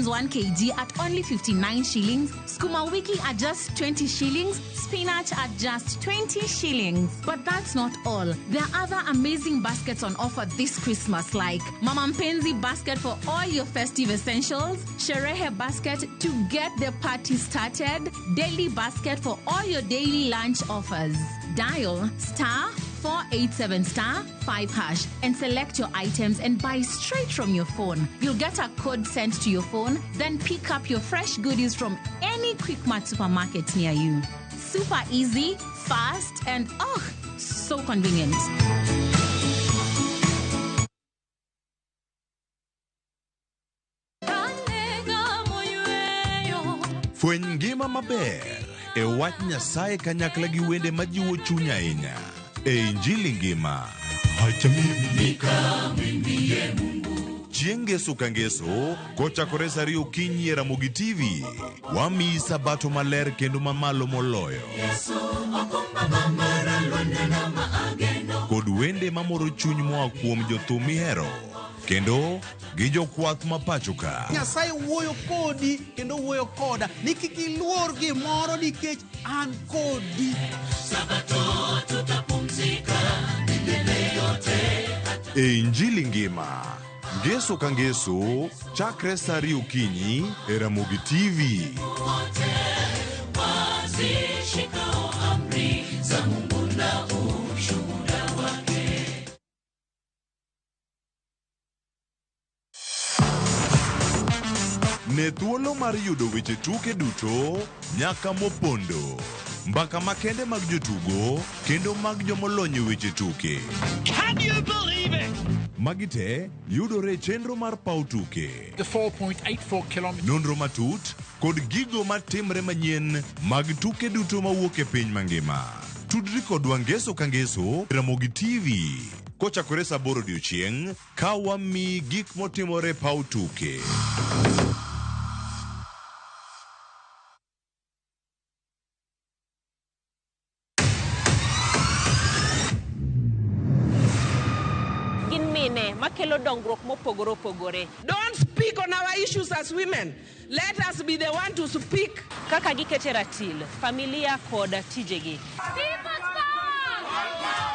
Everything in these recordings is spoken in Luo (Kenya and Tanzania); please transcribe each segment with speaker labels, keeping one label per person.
Speaker 1: onions 1 kg at only 59 shillings, skuma wiki at just 20 shillings, spinach at just 20 shillings. But that's not all. There are other amazing baskets on offer this Christmas, like Mama Mpenzi basket for all your festive essentials, Sherehe basket to get the party started, Daily basket for all your daily lunch offers. Dial *487*5# and select your items and buy straight from your phone. You'll get a code sent to your phone, then pick up your fresh goodies from any Quickmart supermarket near you. Super easy, fast, and so convenient.
Speaker 2: Fweny ngima maber e wach Nyasaye kanyakla gi wende majiwo chuny ahinya. E Injili ngima. Chieng' Ngeso ka Ngeso, kochakore saa 2 okinyi e Ramogi TV, wamiyi sabato maler kendo mamalo moloyo. Kod wende mamoro chuny moa kuom jothum mihero, kendo gi jokwath ma pacho ka.
Speaker 3: Nyasaye wuoyo kodi kendo wuoyo koda ni kik iluor gimoro nikech an kodi.
Speaker 4: Sabato tutapumzika milele yote.
Speaker 2: E Injili ngima, Ngeso ka Ngeso, chakre saa 2 okinyi e Ramogi TV.
Speaker 4: Wazishikao amri za Mungu na ushuhuda wake.
Speaker 2: Ne thuolo mar yudo weche tuke duto nyaka mopondo. Mbaka makende mag jotugo kendo mag jomolony weche tuke.
Speaker 5: Can you believe it?
Speaker 2: Magite yudore chenro mar paw tuke.
Speaker 5: The 4.84 kilometers.
Speaker 2: Nonro matut kod gigo matimre manyien mag tuke duto mawuok e piny mangima. Tudri kodwa Ngeso ka Ngeso Ramogi TV. Kochakore saa 8 odiechieng' ka wami gik motimore paw tuke.
Speaker 6: Don't speak on our issues as women. Let us be the one to speak.
Speaker 7: Kaka gikete ratil, familia koda tijegi.
Speaker 8: People's power!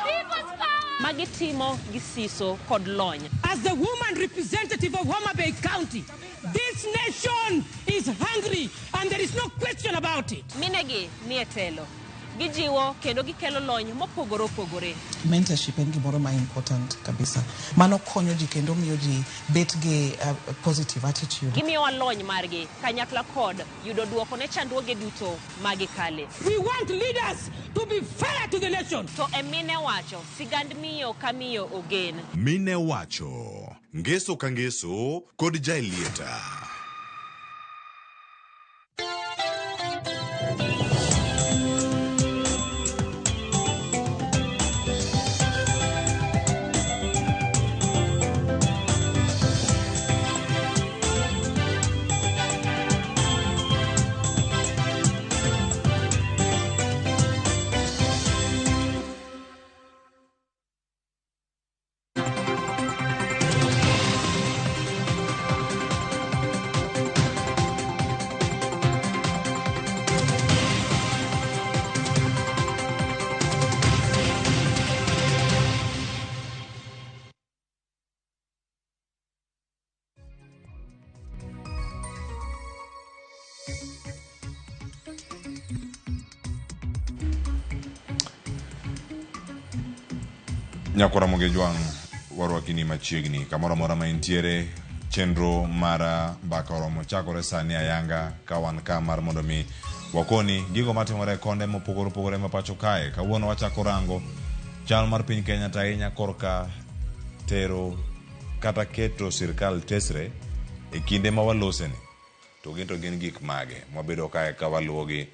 Speaker 8: People's power!
Speaker 7: Magitimo gisiso kod lony.
Speaker 6: As the woman representative of Homa Bay County, this nation is hungry and there is no question about it.
Speaker 7: Minegi nietelo. Gijiwo kendo gikelo lony mopogore opogore.
Speaker 9: Mentorship en gimoro ma important kabisa. Mano konyo ji kendo miyo ji bet gi positive attitude.
Speaker 7: Gimiyo lony margi kanyakla kod yudo duoko ne chandruoge duto magikale.
Speaker 6: We want leaders to be fair to the nation.
Speaker 7: To emine wacho sigand miyo kamiyo ogen.
Speaker 2: Mine wacho Ngeso ka Ngeso kod Jailieta. Nyakora Mogejwang warwakini machiegni kamoro mora ma intiere chenro mara mbaka oromo chakore sani ayanga kawan ka mar mondo mi wakoni gigo matimore konde mopogore opogore mapacho kae. Kawuono wachako rango chal mar piny Kenya tainya korka tero kata keto sirkal tesre e kinde ma waloseni. To gin gik mage mwabedo kae ka waluogi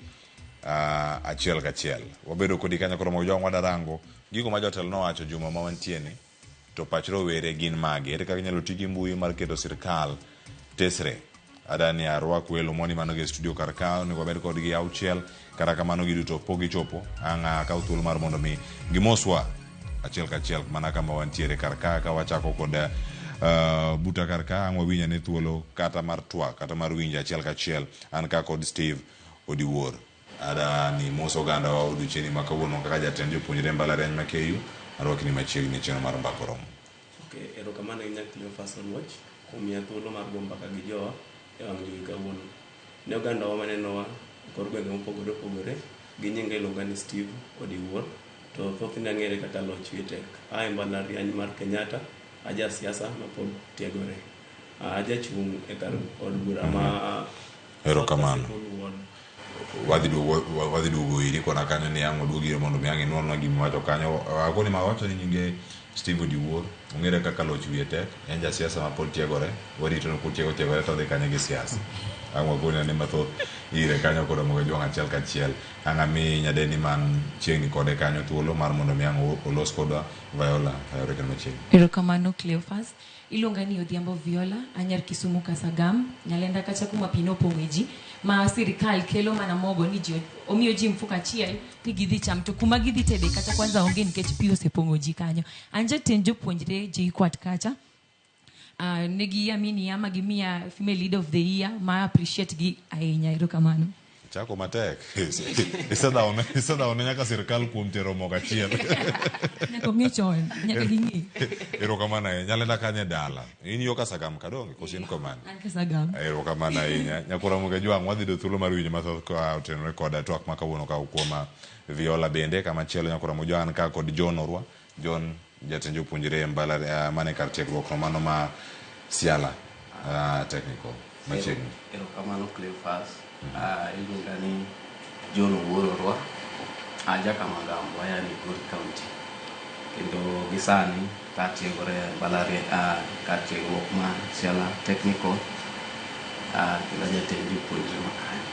Speaker 2: achiel kachiel. Wabedo kodi Kenya koro Mogejwang wadarango gigo ma jotelo nowacho juma ma wantieni to pachro were gin mage. Ere kaka inyalo tigi mbui mar keto sirkal tesre. Adani arwak welo moni mano ge studio karka ne wabed kod gi auchiel kata kamano giduto pogi chopo anga ka utul mar mondo mi gimoswa achiel kachiel mana kama wantiere karka ka wachako kod buta karka angwa winya ne thuolo kata mar twak kata mar winja achiel kachiel an ka kod Steve Odiwuor ada ni moso ganda wa odiochieng' ma kawuono kaka jatend jopuonjre mbalariany ma KU arwaki ni machiegni chenro mar mbako romo.
Speaker 10: Okay, erokamano inya Cleophas Oluoch kuom miya thuolo mar go mbaka gi jowa e wang' jowi kawuono. Ne oganda wa manenowa kor gwenge mopogore opogore gi nyinga iluonga ni Steve Odiwuor to thothne ang'ere kaka Loch Wietek. Ae mbalariany mar Kenyatta, aja siasa ma pod tiegore. Aja chung' e kar od bura ma
Speaker 2: Erokamano. Wadhi duogo iri kona kanyo ni ang' oduogi mondo mi ang' inwalna gima wacho kanyo. Ako ni mawacho ni nyinge Steve Odiwuor, ong'ere kaka Loch Wietek, en ja siasa ma pod tiegore, warito no pod tiegore to dhi kanyo gi siasa. Ang' wagonia ni mathoth ire kanyo koda moga jwang' achiel kachiel. Ang' ami nyadeni man chiegni kode kanyo thuolo mar mondo mi ang' olos koda Viola kayore kan machiegni.
Speaker 11: Erokamano Cleophas. Ilonga ni Odhiambo Viola, anyar Kisumu Kasagam, nyalenda kacha kuma pino pong'eji, ma sirikal kelo mana mogo ni ji omiyo ji mfuko achiel ni gidhi cham to kuma gidhi tede kata kwanza onge nikech pi osepong'o ji kanyo. Anja tend jopuonjre JKUAT kacha. Negi amini ama gimia female leader of the year ma appreciate gi ahinya. Erokamano.
Speaker 2: Chako matek. Isada one nyaka sirikal kuom tero moga chiel.
Speaker 11: Nyaka ng'echon, nyaka ging'i.
Speaker 2: Erokamano nyalenda kanye dala. In yo Kasagam kadonge kosin koman.
Speaker 11: An Kasagam.
Speaker 2: Erokamano nyakora moga jwang' wadhi do thuolo mar winjo mathoth ka otenore koda twak ma kawuono ka kuoma Viola bende kama chielo nyakora moga jwang' ka kod John Orwa. John jatend jopuonjre mbalariany mane kar tiegruok no mano ma Siala technical machiegni.
Speaker 10: Erokamano Cleophas. Iluonga ni John Orwa, aja Kamagam, waya ni Good County. Kendo gisani katiegore mbalariany kar tiegruok ma Siala technical kendo jatend jopuonjre makanyo.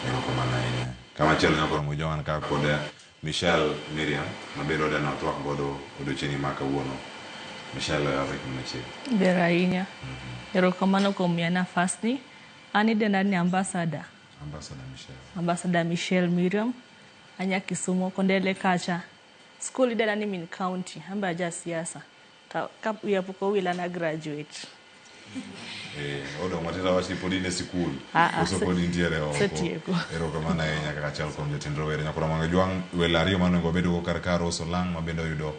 Speaker 2: Erokamano ahinya. Kama chielo nyakora moga jwang' ka kod Michelle Miriam mabiro deno twak godo odiochieng' ma kawuono. Michelle yawre kan machiegni.
Speaker 12: Ber ahinya. Erokamano kuom miya nafas ni. Ani denda ni Ambassador Michelle Miriam, anya Kisumu kondele kacha. School denda ni Min County, amba aja siasa. Kap uyapuko wila na graduate.
Speaker 2: Odo matita wachi podi ne sikul. Oso podi ntiere oko. Erokamano ahinya kaka chal kuom jatend rowere nyakora moga jwang' welo ariyo manonego bedo go kar kar Rosso Lang ma bende oyudo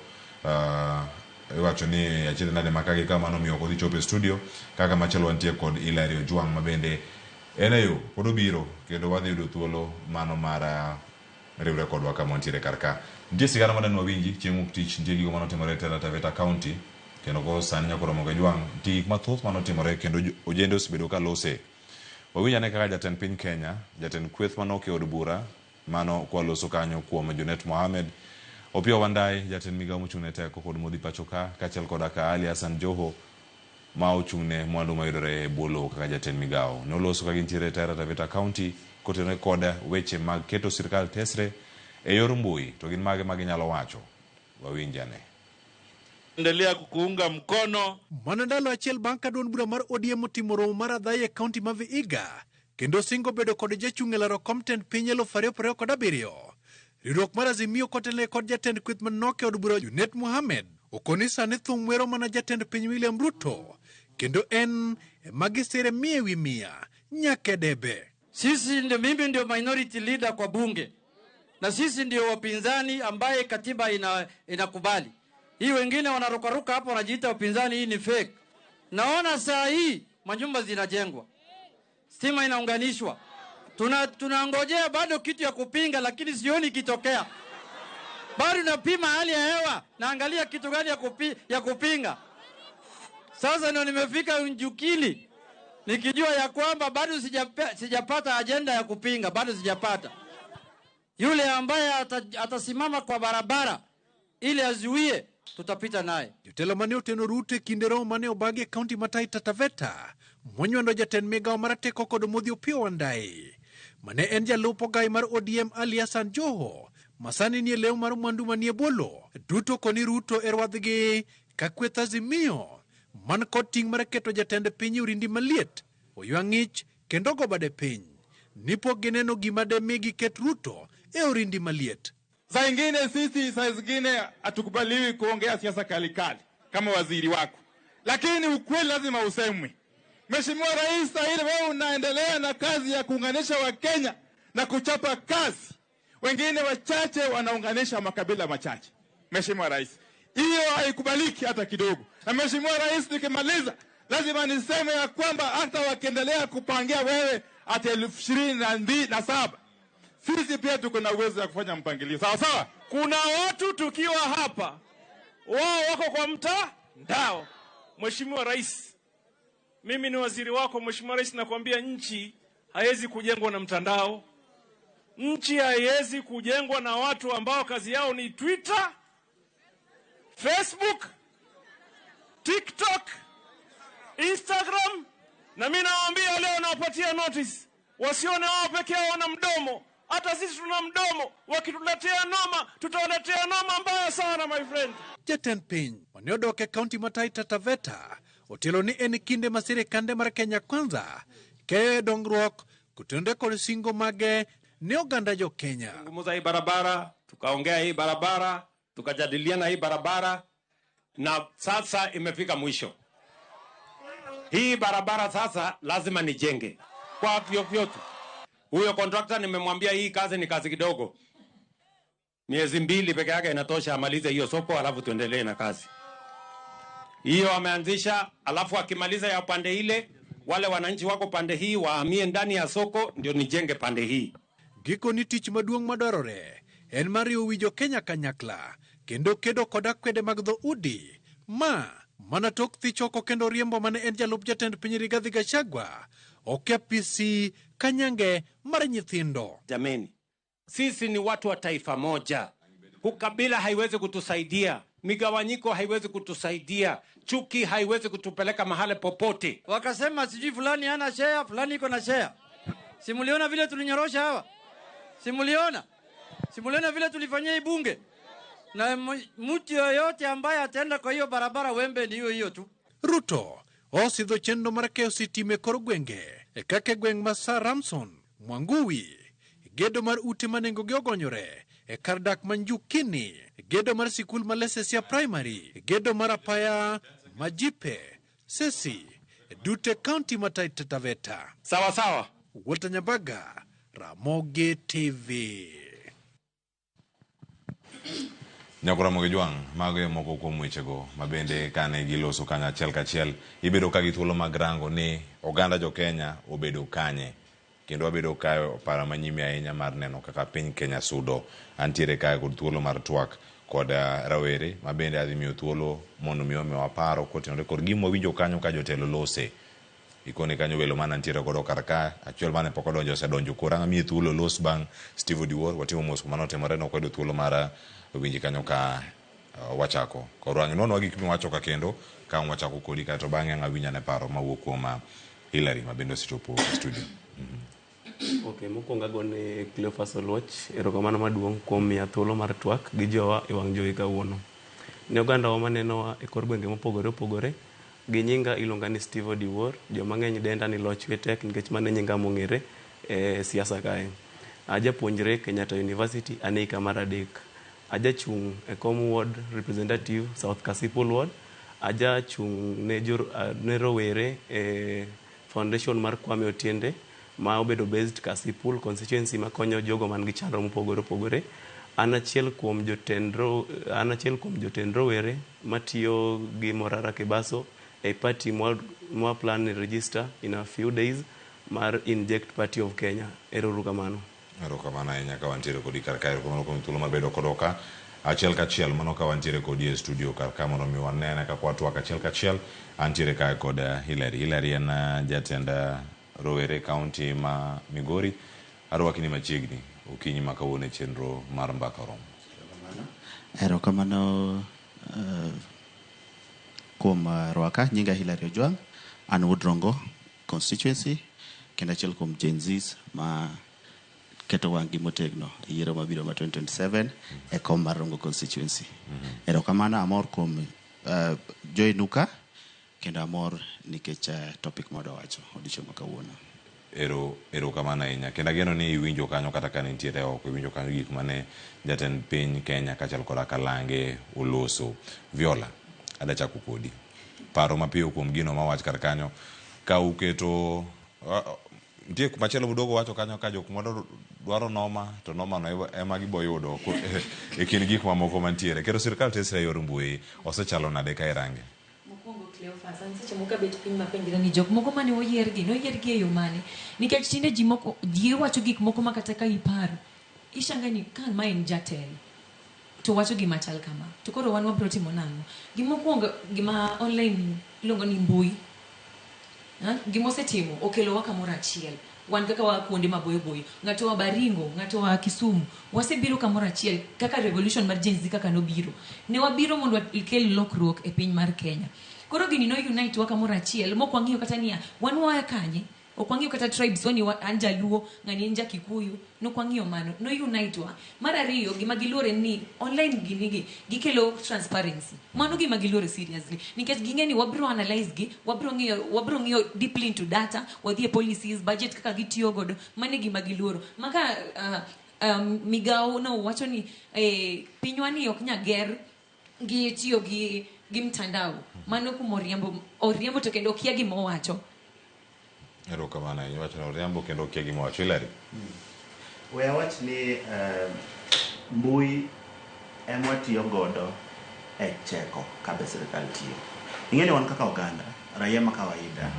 Speaker 2: iwacho ni achiedh nade makagi ka mano miyo kodhi chopo e studio kaka machielo wantie kod Ilario Jwang' ma bende en e yo pod obiro kendo wadhi yudo thuolo mano mar riwre kodwa kama wantiere kar ka. Nitie sigana madwa winji chieng' wuok tich, nitie gigo manotimore e Taita Taveta County kendo ko sani nyakora moga jwang' gik mathoth manotimore kendo ojende osebedo ka lose. Wawinjane kaka jatend piny Kenya, jatend kweth manoke od bura mano kwa loso kanyo kuom Junet Mohamed, Opiyo Wandayi jatend migawo mochung'ne teko kod modhi pacho ka kachiel koda ka Ali Hassan Joho ma ochung'ne mwandu mayudore e bwo lowo kaka jatend migawo. Noloso ka gintiere e Taita Taveta County kotenore koda weche mag keto sirikal tesre e yor mbui to gin mage maginyalo wacho. Wawinjane.
Speaker 13: Endelea kukuunga mkono.
Speaker 3: Manandalo achiel bang' ka duond bura mar ODM otimo romo mar adhaye e kaunti ma Vihiga kendo singo bedo kod jachung' e laro komtend piny 2027. Riwruok mar Azimio kotelne kod jatend kweth manoke od bura Junet Mohamed okoni sani thum wero mana jatend piny William Ruto kendo en magisire mia wi mia nyake debe.
Speaker 14: Mimi ndio minority leader kwa bunge na sisi ndio wapinzani ambaye katiba inakubali. Hii wengine wanarukaruka hapo wanajiita upinzani, hii ni fake. Naona saa hii manyumba zinajengwa, stima inaunganishwa, tunangojea bado kitu ya kupinga, lakini sioni kitokea. Bado napima hali ya hewa, naangalia kitu gani ya kupinga. Sasa ndio nimefika Unjukili nikijua ya kwamba bado sijapata agenda ya kupinga, bado sijapata. Yule ambaye atasimama kwa barabara ili azuie, tutapita naye.
Speaker 3: Jotelo mane oteno Ruto kinde romo mane obagi e kaunti ma Taita Taveta monywando jatend migawo mar teko kod modhi Opiyo Wandayi mane en jalup ogai mar ODM Ali Hassan Joho masani nie lew mar mwandu manie bolo duto koni Ruto e rwadhgi ka kweth Azimio man kod ting' mar keto jatend piny orindi maliet oywa ng'ich kendo go bade piny nipo gineno gima demigi ket Ruto e orindi maliet.
Speaker 13: Saa ingine sisi saa zingine hatukubaliwi kuongea siasa kalikali kama waziri wako,
Speaker 15: lakini ukweli lazima usemwe. Mheshimiwa Rais, ile wewe unaendelea na kazi ya kuunganisha Wakenya na kuchapa kazi. Wengine wachache wanaunganisha makabila machache. Mheshimiwa Rais, hiyo haikubaliki hata kidogo. Na Mheshimiwa Rais, nikimaliza lazima niseme ya kwamba hata wakiendelea kupangia wewe hata 2027, sisi pia tuko na uwezo wa kufanya mpangilio. Sawa sawa?
Speaker 16: Kuna watu tukiwa hapa, wao wako kwa mtandao. Mheshimiwa Rais, mimi ni waziri wako. Mheshimiwa Rais, nakwambia nchi haiwezi kujengwa na mtandao. Nchi haiwezi kujengwa na watu ambao kazi yao ni Twitter, Facebook, TikTok, Instagram. Na mimi nawaambia leo, nawapatia notice, wasione wao peke yao wana mdomo. Hata sisi tuna mdomo. Wakituletea noma, tutawaletea noma mbaya sana, my friend.
Speaker 3: Jatend piny oneodoke kaunti ma Taita Taveta otelo ni en kinde ma sirikande mar Kenya Kwanza keyo dongruok kutende kod singo mage ne oganda jo Kenya.
Speaker 17: Zungumza hii barabara, tukaongea hii barabara, tukajadiliana hii barabara, na sasa imefika mwisho. Hii barabara sasa lazima nijenge kwa vyovyote. Huyo contractor nimemwambia hii kazi ni kazi kidogo, miezi 2 peke yake inatosha amalize hiyo soko, alafu tuendelee na kazi hiyo ameanzisha. Alafu akimaliza ya pande ile, wale wananchi wako pande hii wahamie ndani ya soko, ndio nijenge pande hii.
Speaker 3: Giko ni tich maduong' madwarore en mar riwo wijo Kenya kanyakla kendo kedo koda kwede mag dhoudi mana tok thich oko kendo riembo mane en jalup jatend piny Rigathi Gachagua okiapisi kanyange mar nyithindo.
Speaker 17: Jameni, sisi ni watu wa taifa moja. Ukabila haiwezi kutusaidia, migawanyiko haiwezi kutusaidia, chuki haiwezi kutupeleka mahali popote.
Speaker 14: Wakasema sijui fulani hana share, fulani iko na share. Simuliona vile tulinyorosha hawa? Simuliona vile tulifanyia ibunge? Na mtu yoyote ambaye ataenda kwa hiyo barabara wembe ni hiyo tu.
Speaker 3: Ruto osidho chenro mar keyo sitime kor gwenge kaka gweng' ma Saramson, Mwanguwi, gedo mar ute manengogi ogonyore kar dak Manjukini, gedo mar sikul ma Lesesia Primary, gedo mar apaya Majipe, Sesi, dute kaunti ma Taita Taveta.
Speaker 17: Sawa sawa.
Speaker 3: Walter Nyabaga, Ramogi TV.
Speaker 2: Nyakuramogi Jwang, mago moko kuom wechego mabende kane giloso kanyo achiel kachiel, ibedo ka githuolo mag rango ni oganda jo Kenya obedo kanye, kendo wabedo kayo paro manyime ahinya mar neno kaka piny Kenya sudo. Antiere kayo kod thuolo mar twak kod rawere mabende adhi miyo thuolo mondo miome waparo kotenore kod gimo winjo kanyo ka jotelo lose. Ikone kanyo welo mana ntiere kodo karka achiel mane pok odonjo osedonjo koranga miye thuolo los bang' Steve Odiwuor. Watimo mos manotimore no kwedo thuolo mar winji kanyo ka wachako korwang' nono gik miwacho ka kendo ka wachako kodi ka to bang'e ng'awinya ne paro mawuok kuom Hillary mabende osechopo e studio.
Speaker 10: Okay, mokwongo agone Cleophas Oluoch erokamano maduong' kuom miya thuolo mar twak gi jowa e wang' jowi kawuono. Ne ogandawa manenowa e kor gwenge mopogore opogore, gi nyinga iluonga ni Steve Odiwuor, joma ng'eny denda ni Loch Wetek nikech mane nyinga mong'ere e siasa kae. Ajapuonjre Kenyatta University, ane hika mar 3. Ajachung' e Com Ward Representative South Kasipul Ward. Ajachung' ne rowere e Foundation mar Kwame Otiende ma obedo based Kasipul constituency makonyo jogo man gi chandro mopogore opogore. An achiel kuom jotend rowere matiyo gi Morara Kibaso a party more plan to register in a few days mar Inject Party of Kenya. Erokamano.
Speaker 2: Erokamano ahinya ka wantiere kodi kar kae, erokamano kuom thuolo mabedo kodoka achiel kachiel mano ka wantiere kodi e studio kar ka mondo mi wanene ka kwatwak achiel kachiel. Antiere kae kod Hillary en jatend rowere kaunti ma Migori. Arwakini machiegni okinyi ma kawuono e chenro mar mbaka romo.
Speaker 18: Erokamano kuom rwaka. Nyinga Hillary Ojwang', an Woodrongo constituency, kendo achiel kuom Gen Zs ma keto wang'gi motegno yiero mabiro ma 2027 e kom mar Rongo constituency. Erokamano, amor kuom Joinuka, kendo amor nikech topic modo wacho odiochieng' kawuono.
Speaker 2: Erokamano ahinya, kendo ageno ni iwinjo kanyo kata ka nitiere oko, iwinjo kanyo gik mane jatend piny Kenya kachal koda Kalange oloso. Viola, adachako kodi. paro mapiyo kuom gino mawach kar kanyo ka uketo nitie machielo budogo wacho kanyo ka jok mondo dwaro noma to noma no ema giboyudo e kind gik mamoko mantiere kero sirkal tesre yor mbui osechalo nade ka irange
Speaker 11: mokwongo Cleophas an seche moko abet piny mapenjra ni jok moko mane oyiergi noyiergi e yo mane nikech tinde ji moko ji wacho gik moko ma kata ka iparo ishanga ni kan ma en jatelo to wacho gima chal kama to koro wan wabiro timo nang'o gimokwongo gima online iluongo ni mbui gimosetimo okelowa kamoro achiel wan kaka wa kuonde maboyo boyo ng'ato wa Baringo ng'ato wa Kisumu wasebiro kamoro achiel kaka revolution mar Gen Z kaka nobiro ne wabiro mondo ikel lokruok e piny mar Kenya koro gini no unite wa kamoro achiel moko wang'iyo kata niya wan waya kanye ok wang'iyo kata tribes wani an jaluo ng'ani en jakikuyu nok wang'iyo mano no unite wa mar ariyo gima giluore ni online gini gikelo transparency mano gima giluore seriously nikech ging'eni wabiro analyze gi wabiro ng'iyo deeply into data wadhi e policies budget kaka gitiyo godo mane gima giluoro maka migao no wacho ni pinywa ni ok nyager gi tiyo gi mtandao mano kumo oriembo to kendo kia gima wacho
Speaker 2: ero kamana iwacho na oriambo kendo kia gima wacho Hilary
Speaker 18: we awach ni mbui ema tiyo godo e cheko kabe sirkal tiyo ing'eni wan kaka oganda raia ma kawaida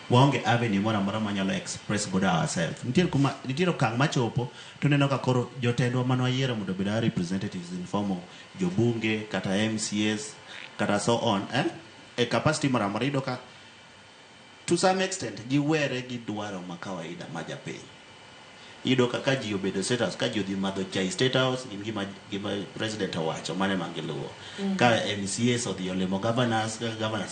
Speaker 18: waonge avenue mora mora manyalo express godo ourselves nitiere okang' machopo to neno ka koro jotendwa manwa yiero mondo obed representatives in form of jobunge kata MCAs kata so on e capacity mora mora iyudo ka to some extent giwere gi dwaro ma kawaida ma japiny iyudo ka ji obedo state house ka ji odhi madho chai state house gima president owacho mane mangiluwo ka MCAs odhi olemo governors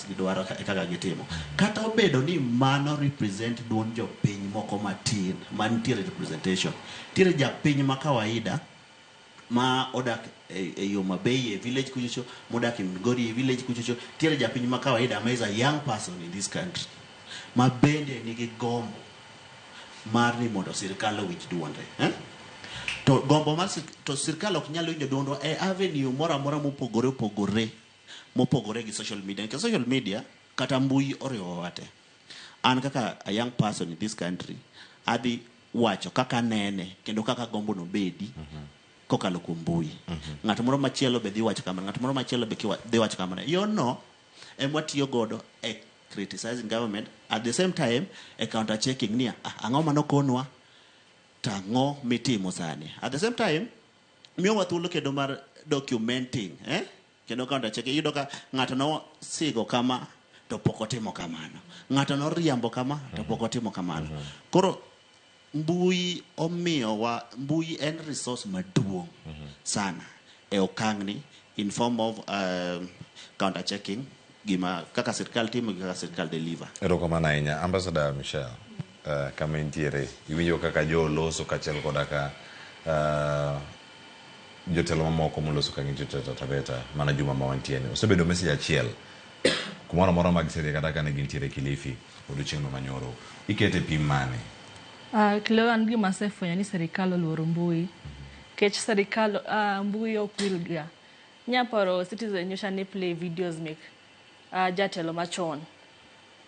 Speaker 18: gidwaro kaka gitimo kata obedo ni mano represent duond jopiny moko matin mantiere representation tiere japiny ma kawaida ma odak e yo Mabei e village kuchocho modak e Migori e village kuchocho tiere japiny ma kawaida ma is a young person in this country ma bende nigi gombo mar ni mondo sirkal owinj duonde to gombo mar to sirkal ok nyalo winjo duondwa e avenue mora mora mopogore gi social media because social media kata mbui oriwo wate an kaka a young person in this country adhi wacho kaka nene kendo kaka gombo no bedi kokalo kuom mbui ng'ato moro machielo be dhi wacho kamano ng'ato moro machielo be dhi wacho kamano yo no emwa tiyo godo e criticizing government at the same time a counter checking ni ang'o manokonwa tang'o mitimo sani at the same time miyo wathuolo kendo mar documenting kendo counter checking yudo ka ng'ato no sigo kama to pok otimo kamano ng'ato no riambo kama to pok otimo kamano koro mbui omiyo mbui en resource maduong' sana e okang'ni in form of counter checking gima kaka sirkal timo kaka sirkal deliver
Speaker 2: ero kamana ahinya Ambassador Michelle kama intiere iwinjo kaka jo loso kachiel koda ka jotelo mamoko moloso ka ng'injo Taveta mana juma ma wantiene osebedo message achiel kumoro moro mag serie kata ka ne gintiere Kilifi odiochieng' no manyoro ikete pim mane
Speaker 12: Kilo an gima sefwenyo ni sirkal oluoro mbui kech sirkal mbui ok wilga nyaparo citizen nyocha ni play videos mek jatelo machon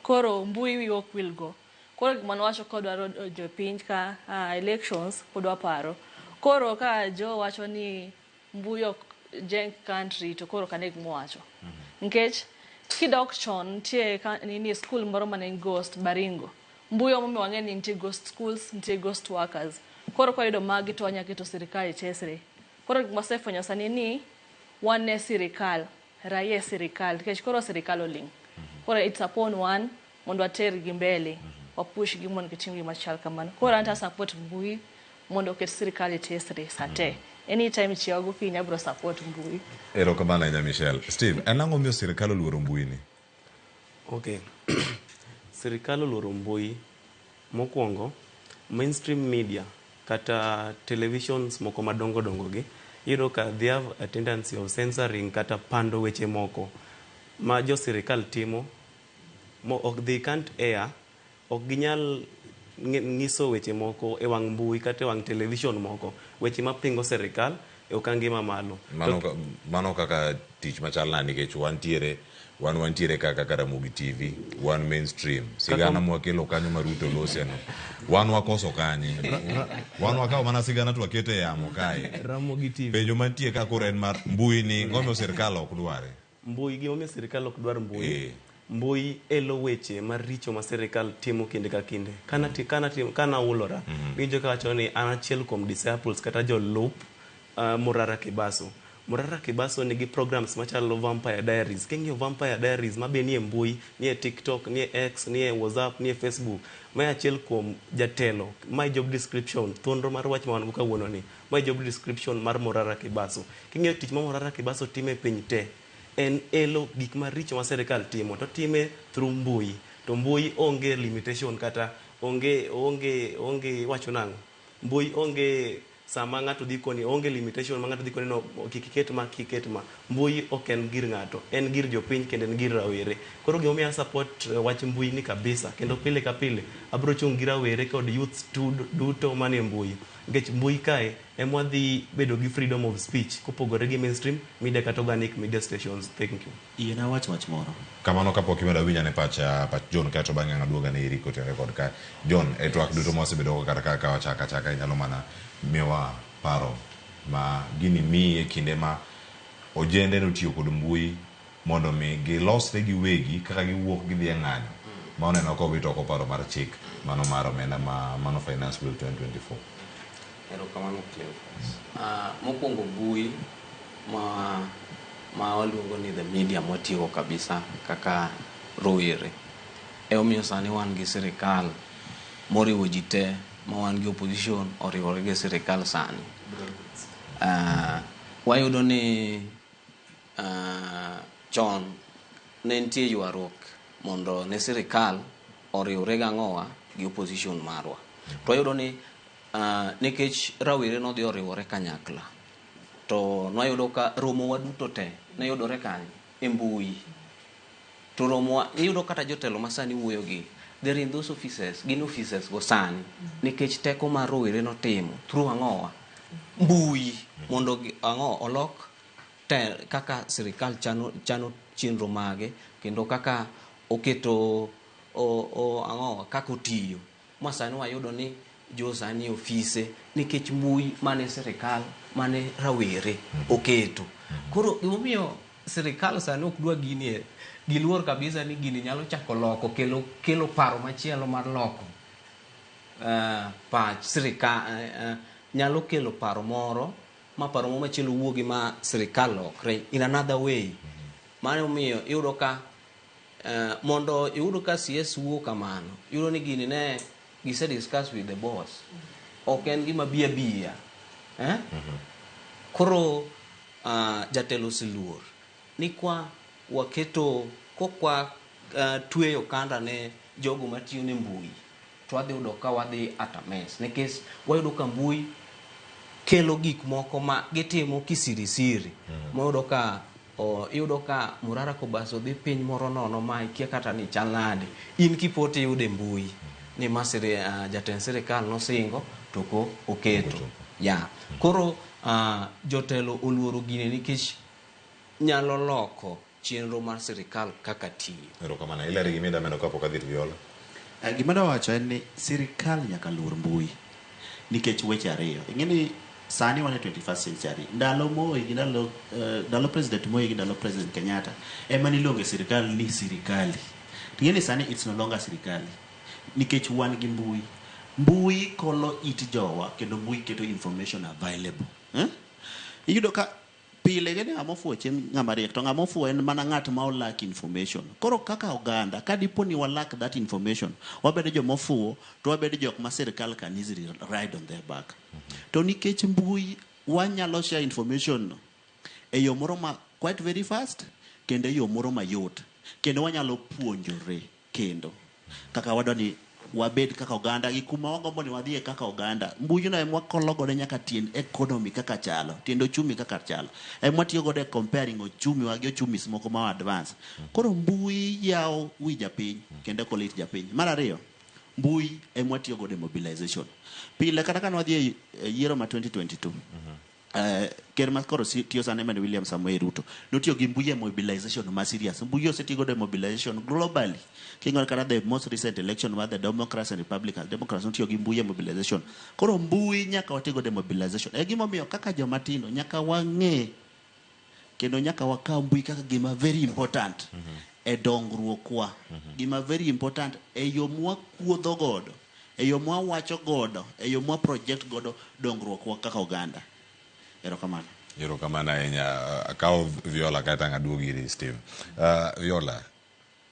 Speaker 12: koro mbui wi ok wilgo koro gima wacho kod dwaro jopiny ka elections podwa paro koro ka jo wacho ni mbui ok jeng country to koro kane gimo wacho nikech kidok chon tie ni school moro mane Ghost Baringo mbui omo wang'eni nitie ghost schools nitie ghost workers koro kwa yudo magi to nyaka to sirkal chesre koro gima sefwenyo sani ni one sirkal raia sirkal nikech koro sirkal oling koro it's upon one mondo ater gi mbele wapush gi mondo kitim gi machal kamano koro anta support mbui mondo ket sirkal chesre sate anytime chiago kinya bro support mbui
Speaker 2: ero kamana nya Michelle Steve enang'o miyo sirkal oluoro mbui ni
Speaker 10: okay sirkal oluoro mbui mokwongo mainstream media kata televisions moko madongo dongo gi iro ka they have a tendency of censoring kata pando weche moko ma jo sirkal timo they can't air ok ginyal ngiso weche moko e wang mbui kata e wang television moko weche mapingo sirkal e okangi mamalo
Speaker 2: mano kaka tich machal na nikech wantiere wan wantiere kaka Karamogi TV, wan mainstream. Sigana mwakelo kanyo maruto loseno. Wan wakoso kanye. Wan wakao mana sigana tuwakete yamo kae.
Speaker 10: Ramogi TV.
Speaker 2: Penjo mantie kakura en mar mbui ni ngome serikal ok dware.
Speaker 10: Mbui gima serikal ok dwar mbui. Mbui elo weche maricho ma serikal timo kinde ka kinde. Kana ulora. Winjo ka wacho ni an achiel kuom disciples kata jolup Morara Kibaso. Morara Kibaso nigi programs machalo Vampire Diaries. King'io Vampire Diaries mabe nie mbui, nie TikTok, nie X, nie WhatsApp, nie Facebook. Mae achiel kuom jatelo. My job description, thonro mar wach ma wan go kawuono ni. My job description mar Morara Kibaso. King'io tich ma Morara Kibaso time piny te. En elo gik maricho ma serikal timo to time through mbui. To mbui onge limitation kata onge wacho nango. Mbui onge sama ng'ato dhi koni onge limitation ma ng'ato dhi koni no kiket ma mbui ok en gir ng'ato, en gir jopiny kendo en gir rawere. Koro gimomiyo support wach mbui ni kabisa kendo pile ka pile abro chung' gi rawere kod youth duto manie mbui. Nikech mbui kae ema dhi bedo gi freedom of speech kopogore gi mainstream media kata organic media stations. Thank you.
Speaker 18: Ina wach moro.
Speaker 2: Kamano kapok imedo winja ne pach John kato bang'e ng'aduoga ne iri kote rekod ka. John, e twak duto mosebedo kata kaka wachaka inyalo mana miwa paro ma gini mi e kinde ma ojende no tiyo kod mbui mondo mi gilosre gi wegi kaka giwuok gidhi e ng'anyo ma oneno ko wito oko paro mar chik mano mar omenda mano finance bill 2024.
Speaker 19: Erokamano Cleophas. Mokwongo mbui ma waluongo ni the media motiyo kabisa kaka rowere e omiyo sani wan gi sirikal moriwo ji te ma wan gi opposition oriwore gi sirikal sani. Wayudo ni chon ne nitie ywaruok mondo ne sirikal oriwre gang'owa gi opposition marwa. To wayudo ni nikech rawere nodhi oriwore kanyakla to nwayudo ka romo wa duto te ne yudore kanye e mbui. To romo iyudo kata jotelo ma sani wuoyo gi they're in those offices, gin offices go sani nikech teko mar rowere notimo through ang'owa mbui mondo ang'o olok te kaka sirikal chano chenro mage kendo kaka oketo ang'owa kaka otiyo. Ma sani wayudo ni jo sani ofise nikech mbui mane sirikal mane rawere oketo. Koro gimomiyo sirikal sani ok dwa gini giluor kabisa ni gini nyalo chako loko kelo paro machielo mar loko pach sirikal nyalo kelo paro moro ma paro machielo wuogi ma sirikal lokre in another way. Mano omiyo iyudo ka mondo iyudo ka CS wuok kamano iyudo ni gini ne gise discuss with the boss ok en gima biya koro jatelo siluor ni kwa waketo kokwa tweyo kanda ne jogo matiyo ne mbui to wadhi yudo ka wadhi atames nikech wayudo ka mbui kelo gik moko ma gitimo kisirisiri iyudo ka Morara Kibaso dhi piny moro nono ma ikia kata ni chal nade in kipote yude mbui ni masire jatend sirikal nosingo to ko oketo koro jotelo oluoro gine nikech nyalo loko chenro mar sirikal kaka tiyo.
Speaker 2: Erokamano ileri gimida meno kapok adhi Viola.
Speaker 18: Gima dawacho en ni sirikal nyaka luor mbui nikech weche ariyo. Ing'eni sani wane 21st century ndalo Moi gi ndalo president Moi gi ndalo president Kenyatta ema niluongo sirikal ni sirikali. Ing'eni sani it's no longer sirikali nikech wan gi mbui kolo it jowa kendo mbui keto information available. Iyudo ka pile gene amofuo chem ng'ama riek to ng'amofuo en mana ng'at ma lack information. Koro kaka oganda kadipo ni lack that information wabedo jomofuo to wabedo jok ma sirikal can easily ride on their back. To nikech mbui wanyalo share information e yo moro ma quite very fast kendo e yo moro mayot kendo wanyalo puonjore kendo kaka wadoni wabed kaka oganda gi kuma wagombo ni wadhie kaka oganda. Mbui no emwa kolo gode nyaka tiend economy kaka chalo tiendo chumi kaka chalo emwa tiyo gode comparing ochumi wa gi ochumi moko ma advance. Koro mbui yao wi japiny kendo kolit japiny. Mar ariyo mbui emwa tiyo gode mobilization pile kata kan wadhie yiero ma 2022 ker ma koro tiyo sani en William Samoei Ruto notiyo gi mbui mobilization ma serious. Mbui osetigo de mobilization globally. King'or kata the most recent election mar the Democrats and Republicans, Democrats notiyo gi mbui mobilization. Koro mbui nyaka watigo de mobilization. Gima omiyo kaka jomatindo nyaka wang'e kendo nyaka wakaw mbui kaka gima very important e dongruokwa. Gima very important e yo mwakuodho godo, e yo mwawacho godo, e yo mwa project godo dongruokwa kaka oganda. Erokamano.
Speaker 2: Erokamano ahinya. Akawo Viola kata ng'aduogi iri Steve. Viola,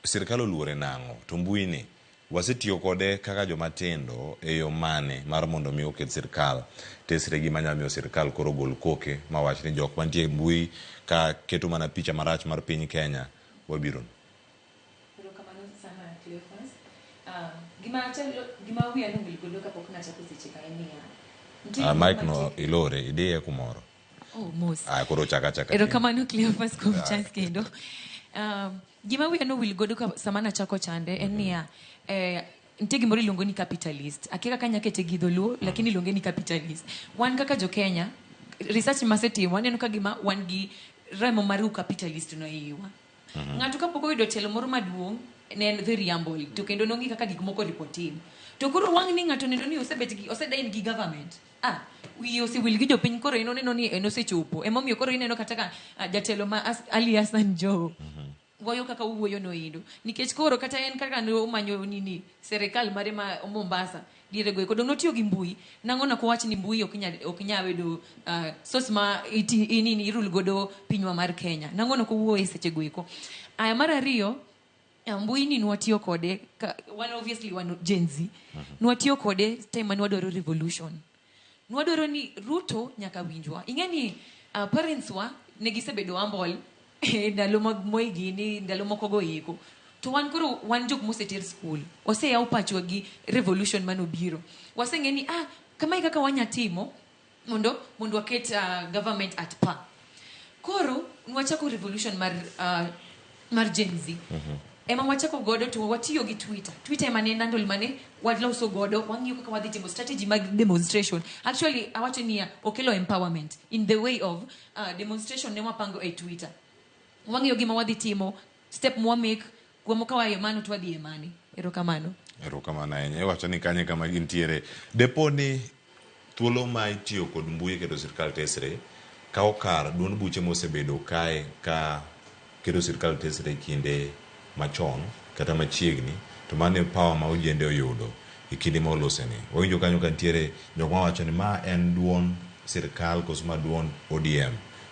Speaker 2: sirkal oluore nang'o? To mbui ni wasetiyo kode kaka jomatindo e yo mane mar mondo mi oket sirkal tesre gi manya miyo sirkal koro gol koke mawach ni jok mantie mbui ka keto mana picha marach mar piny Kenya wabiro.
Speaker 11: Erokamano sana Cleophas. Gima wiya nowil godo kapok nachako seche ka en niya.
Speaker 2: Mike no ilore ideye kumoro.
Speaker 11: Mos.
Speaker 2: Koro chaka.
Speaker 11: Erokamano Cleophas kuom chance kendo. Gima wiya nowil godo sama nachako chande en niya nitie gimoro iluongo ni capitalist. Akia kaka nyakete gi dholuo lakini iluonge ni capitalist. Wan kaka jo Kenya, research masetimo waneno ka gima wan gi remo mar capitalist no iwa. Ng'ato kapok oyudo telo moro maduong' ne en very humble to kendo nong'i kaka gik moko ripotim. To koro wang' ni ng'ato neno ni osedain gi government. Wiye osewil gi jopiny koro inoneno ni en osechopo. Emomiyo koro ineno kata ka jatelo ma Ali Hassan Joho goyo kaka uwuoyo noindo. Nikech koro kata en kaka omanyo nini serikal mare ma Mombasa diere goyo kodong' notiyo gi mbui. Nang'ona kowach ni mbui ok nya bedo sos ma nini irul godo pinywa mar Kenya. Nang'ona kowuoyo seche goeko. Mar ariyo, mbui ni nwatiyo kode obviously one Gen Z. Nwatiyo kode time mane wadwaro revolution. Nwadwaro ni Ruto nyaka winjwa. Ing'eni parents wa negisebedo humble ndalo mag Moi gini ndalo moko goeko. To wan koro wan jok moseter school. Oseyaw pachwa gi revolution manobiro. Waseng'eni kama kaka wanyatimo mondo waket government at par. Koro nwachako revolution mar Gen Z. Ema wachako godo to watiyo gi Twitter ema ne handle mane wadloso godo wang'iyo kaka wadhi timo strategy mag demonstration. Actually awacho ni okelo empowerment in the way of demonstration ne wapango e Twitter. Wang'iyo gima wadhi timo, step mwa make kuomo ka wayo mano to wadhi emani. Erokamano ahinya.
Speaker 2: Iwacho ni kanye kama gintiere depo ni thuolo ma itiyo kod mbui keto sirkal tesre ka okar duond buche mosebedo kae ka keto sirkal tesre kinde machon kata machiegni to mane power ma ojende oyudo e kinde ma oloseni. Owinjo kanyo ka ntiere jok ma wacho ni ma en duond sirkal koso ma duond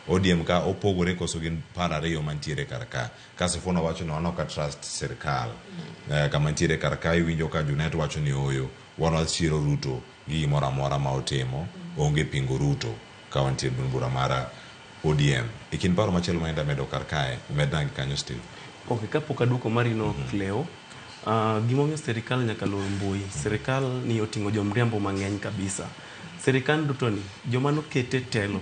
Speaker 2: ODM ka opogore koso gin par ariyo mantiere karaka. Ka Sifuna wacho ni wano ka trust sirkal. Kama ntiere karaka iwinjo ka Junet wacho ni oyo wana chiro Ruto gi gimoro amora ma otimo onge pingo Ruto ka wantiere duond bura mara ODM. Kin paro machielo maenda medo karkae medna gi kanyo Steve.
Speaker 10: Okay, kapok aduoko marino Cleo, gimomiyo serikal nyaka luw mbui. Serikal ni oting'o jomriambo mang'eny kabisa. Serikal duto ni joma nokete telo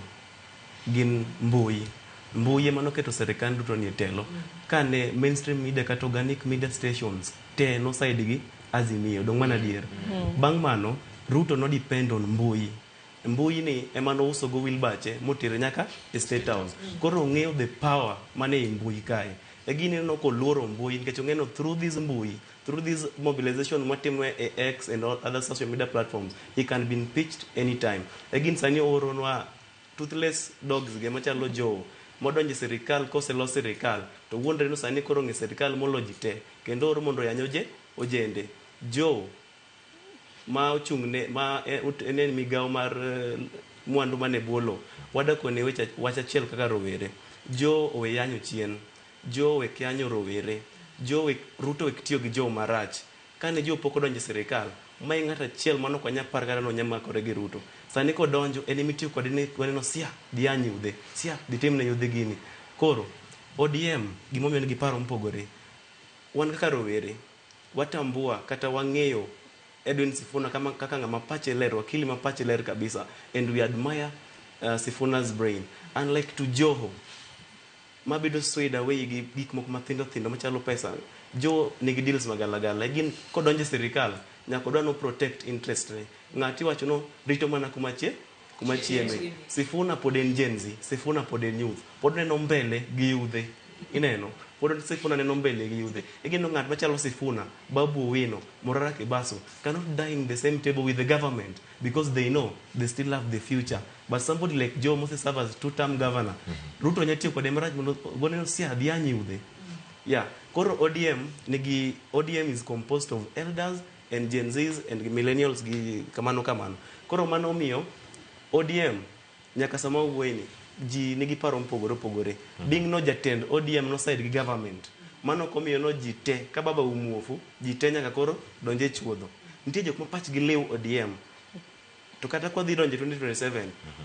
Speaker 10: gin mbui ema noketo serikal duto ni telo. Kane mainstream media kata organic media stations te no side gi Azimio dong mana dier. Bang' mano Ruto no depend on mbui ni ema no uso go Wilbache motere nyaka e State House. Koro ng'eyo the power mane e mbui kae. Egini no ko luoro mbui nikech ong'eno through this mobilization matimo e X and all other social media platforms, he can be impeached anytime. Egin sani oronwa toothless dogs ge machalo Joe modonje sirikal koselos sirikal to wuondre no sani koro ng'e sirikal moloji te kendo oro mondo yanyoje ojende. Joe ma ochung'ne ma enen migawo mar mwandu mane bwolo wadakone wach achiel kaka rowere. Joe owe yanyo chien, Joe wek yanyo rowere, Joe Ruto wek tiyo gi Joe marach. Kane Joe pok odonjo sirikal mai ng'at achiel mano kwa nyapar gara no nyamakore gi Ruto. Sani ko donjo en imitiyo kod ne waneno sia dianyi udhe sia ditemne yudhe gini. Koro ODM gimomiyo ni giparo mpogore. Wan kaka rowere watambua kata wang'eyo Edwin Sifuna kama kaka ng'ama pache ler, wakili mapache ler kabisa, and we admire Sifuna's brain. Unlike to Joho mabedo swayed away gi gik moko mathindo machalo pesa. Joe nigi deals magalagala. Egin kodonje sirikal nyaka odwa no protect interest ne. Ng'ati wacho no rito mana kumache kuma chieme. Sifuna pod en Gen Z, Sifuna pod en youth. Pod neno mbele gi yudhe. Ineno. Pod Sifuna neno mbele gi yudhe. Igeno ng'at machalo Sifuna, Babu Owino, Morara Kibaso cannot die in the same table with the government because they know they still have the future. But somebody like Joe Moses serve as 2-term governor. Ruto nyatiyo kode marach mondo goneno sia dhiany yudhe. Yeah. Koro ODM is composed of elders and Gen Zs and millennials gi kamano. Koro mano miyo ODM nyaka sama wuoyni ji nigi paro mopogore. Being no jatend ODM no side gi government. Mano komiyo no ji te ka baba umuofu ji te nyaka koro donje chuodho. Nitie jok ma pachgi lew ODM. To kata kwa dhi donje 2027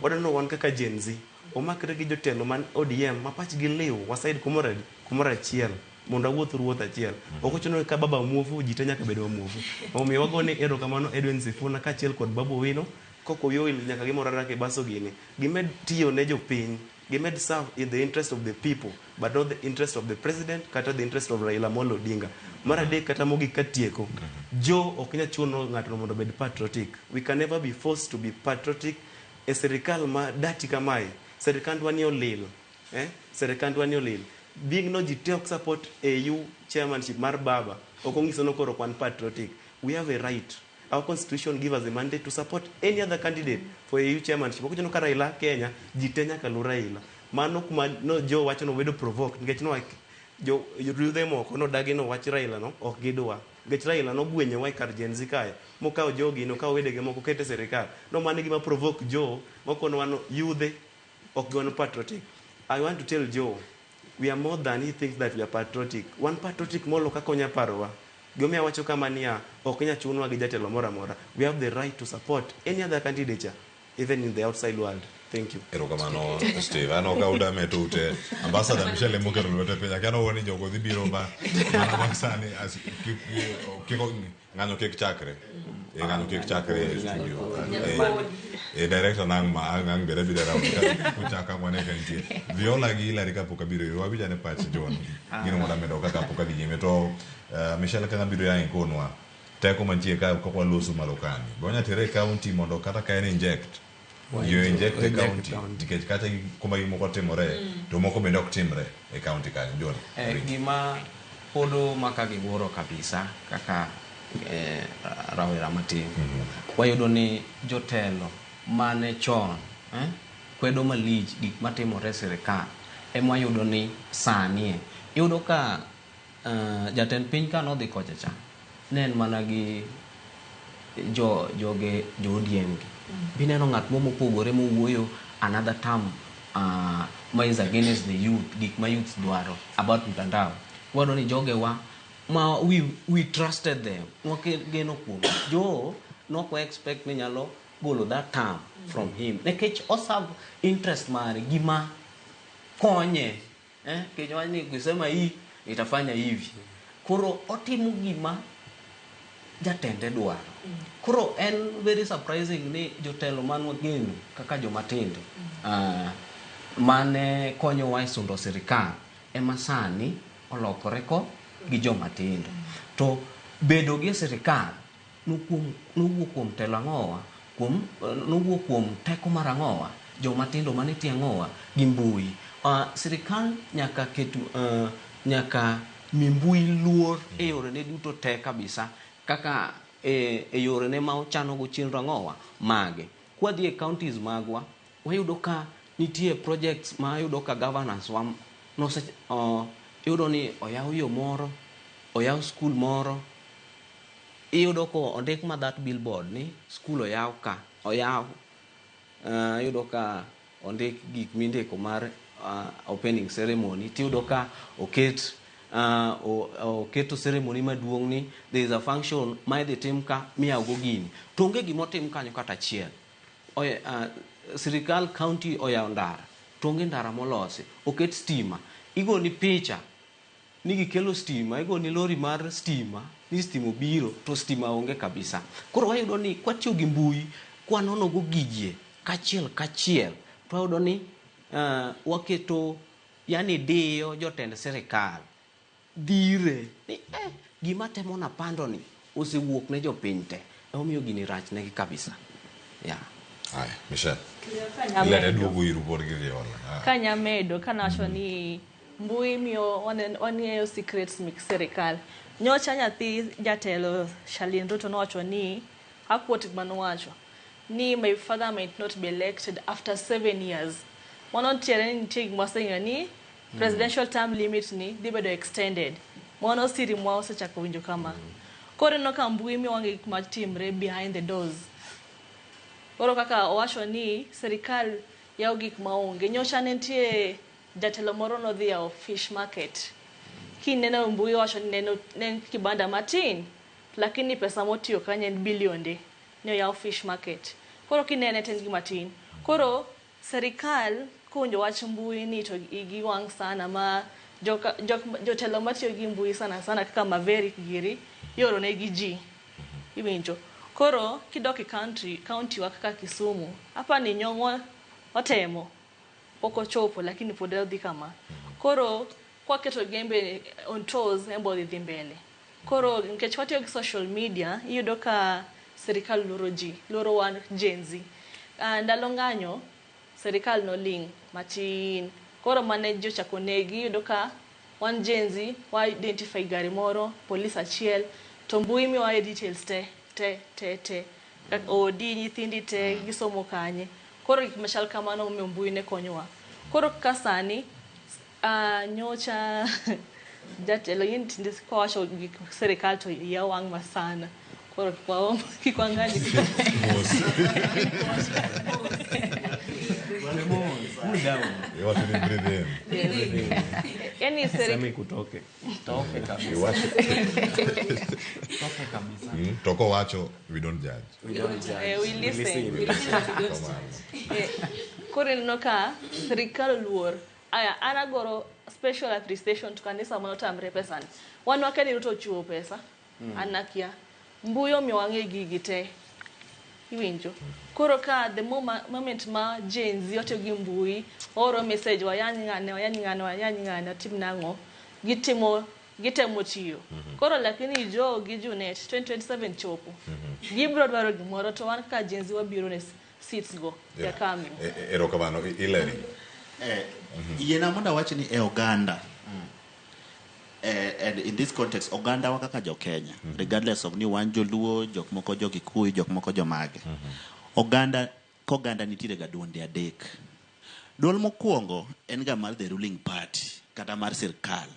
Speaker 10: wadano wan kaka Gen Z omakre gi jotelo man ODM ma pachgi lew wasaid kumora achiel mondo wuoth achiel. Ok ochuno ka baba muofu ji te nyaka bedo muofu. Omiyo wagone erokamano Edwin Sifuna kaachiel kod Babu Owino koko yo nyaka gi Morara Kibaso gini. Gimed tiyo ne jopiny. Gimed serve in the interest of the people but not the interest of the president kata the interest of Raila Amolo Odinga. Mara de kata mogik katieko. Joe ok nya chuno ng'ato mondo bed patriotic. We can never be forced to be patriotic. E serikal ma dati kamae. Serikandwa ni olil. Serikandwa ni olil. Being no jitok support AU chairmanship mar baba. Okongiso no koro kwan patriotic. We have a right. Our constitution gives us a mandate to support any other candidate for AU chairmanship. Okochuno ka Raila Kenya jitenya kalu Raila. Mano kuma no Joe wacho no wedo provoke. Nikech no jo yudhe moko no dagi no wach Raila no ok gidwa. Nikech Raila no gwenye wai kar Gen Z kae. Mokao jogi no kao wedege moko kete serikal. No mani gima provoke Joe. Moko no wano yudhe ok gwana patriotic. I want to tell Joe, we are more than he thinks that we are patriotic. One patriotic molo kakonya parowa. Gomia wacho kama niya okenya chunwa gi jatelo mora. We have the right to support any other candidature even in the outside world. Thank you.
Speaker 2: Erokamano Steve. Ano ka udame tute. Ambassador Michelle Mukero lwete penya kano woni jogo dhi biro ba mana maksani as kiko ngano kek chakre. Ngano kek chakre studio. Director nang bere bidara kuchaka mwane kantie. Viola gi Hilary kapoka biro yo abija ne patch John. Gino moda medo kaka poka di meto Michelle kana biro ya inkonwa. Teko mantie ka kwa losu malokani. Bonya tere county mondo kata ka inject. You inject the county. Tikech kata kuma moko timore to moko bende ok timre e county ka John.
Speaker 19: Gima podo maka giboro kabisa kaka rawera matin. Wayudo ni jotelo mane chon kwedo malich gik matimore serikal ema yudo ni sani yudo ka jatend piny ka no dhi kocha cha nen mana gi joge ODM gi bineno ng'at mopogore mowuoyo another term ma is against the youth gik ma youth dwaro about mtandao wado ni joge wa ma we trusted them geno kuom jo no ko expect ni nyalo golo that term from him nekech oserve interest mare gima konye kinywa ni kusema hii itafanya hivi koro otimo gima jatende dwaro koro en very surprising ni jotelo man wageni kaka jomatindo mane konyo wa sundo serikal ema sani olokore ko gi jomatindo to bedo gi serikal nuwuok kuom telo ang'owa nuwuok kuom teko mar ang'owa jomatindo manitie ang'owa gi mbui serikal nyaka ketu nyaka mi mbui luor e yore ne duto te kabisa kaka e yore ne ma ochano go chenro ang'owa mage kwa dhi e counties magwa wayudo ka nitie projects ma yudo ka governance wa no yudo ni oyaw yo moro oyaw school moro iyudo ko ondik ma that billboard ni school oyaw ka oyaw yudo ka ondik gik mindiko mar opening ceremony tiyudo ka oket oketo ceremony maduong' ni there is a function ma idhi tim ka miyaw go gini to onge gimotim kanyo kata achiel sirikal county oyaw ndara to onge ndara molosi oket stima igoni picha ni gikelo stima igoni lori mar stima ni stima obiro to stima onge kabisa koro wayudo ni kwatiyo gi mbui kwanono go gijie kachiel to wayudo ni waketo yani diyo jotend serikal dire ni gima temo na pando ni osewuok ne jopiny te omiyo gini rach negi kabisa
Speaker 2: Ai, Michelle.
Speaker 12: Kanyamedo.
Speaker 2: Duogo iru pod giviola.
Speaker 12: Kanyamedo kana wacho ni mbui miyo wang'eyo secrets mek sirikal. Nyocha nyathi jatelo Shalin Ruto nowacho ni akwot manowacho ni my father might not be elected after 7 years. Mano tiere ni nitie gik moseng'eyo ni presidential term limit ni dhi bedo extended. Mano siri mwa osechako winjo kama. Koro no ka mbui miyo wang'e gik matimre behind the doors. Koro kaka owacho ni sirikal yawo gik maonge. Nyocha ne nitie jatelo moro nodhi yawo fish market. Kineno mbui wacho ni ne kibanda matin, lakini pesa motiyo kanyo en bilionde. Ne yawo fish market. Koro kinene ten gima tin. Koro serikal kowinjo wach mbui ni to igi wang' sana ma jotelo matiyo gi mbui sana kaka Maverick giri yoro ne gi ji. Iwinjo. Koro kidok e county wa kaka Kisumu, hapa ni nyong'o otemo. Poko chopo lakini pod odhi kama. Koro kwa keto gembe on toes embo dhi mbele. Koro nikech watiyo gi social media, iyudo ka serikal loro wan Gen Z. Ndalo ng'anyo serikal no ling matin. Koro mane jochako negi iyudo ka wan Gen Z wa identify gari moro, police achiel, to mbui miwa details te. Odi nyithindi te gisomo kanye. Koro gik machal kamano omiyo mbui ne konyowa. Koro kasani nyocha jatelo yin tinde kwa wacho gik serikal to ya wang' masana. Koro kwa kikwangani.
Speaker 2: You want to breathe in.
Speaker 12: Yani serikali
Speaker 10: kutoke.
Speaker 12: Toke
Speaker 2: kabisa. Toko wacho, we don't judge.
Speaker 12: We listen. Kore noka serikal luor. Aya anagoro special appreciation to kanisa monotamre pesani. Wan wakeni Ruto chuo pesa. Anakia. Mbuyo miwange gigite. Iwinjo. Koro ka the moment ma Gen Z yote gi mbui oro message wa yani tim nango gitemo tiyo. Koro lakini jo gi Junet 2027 chopo. Gibro dwaro gimoro to wan ka Gen Z wabiro ne seats go ya kami.
Speaker 2: Erokamano Ileri.
Speaker 18: Yena monda wacho ni Oganda. And in this context, Oganda wakaka jo Kenya, regardless of ni wan Joluo, jok moko jo Kikuyu, jok moko jo Mage. Oganda nitire ga duonde adek. Duol mokwongo en ga mar the ruling party kata mar sirkal.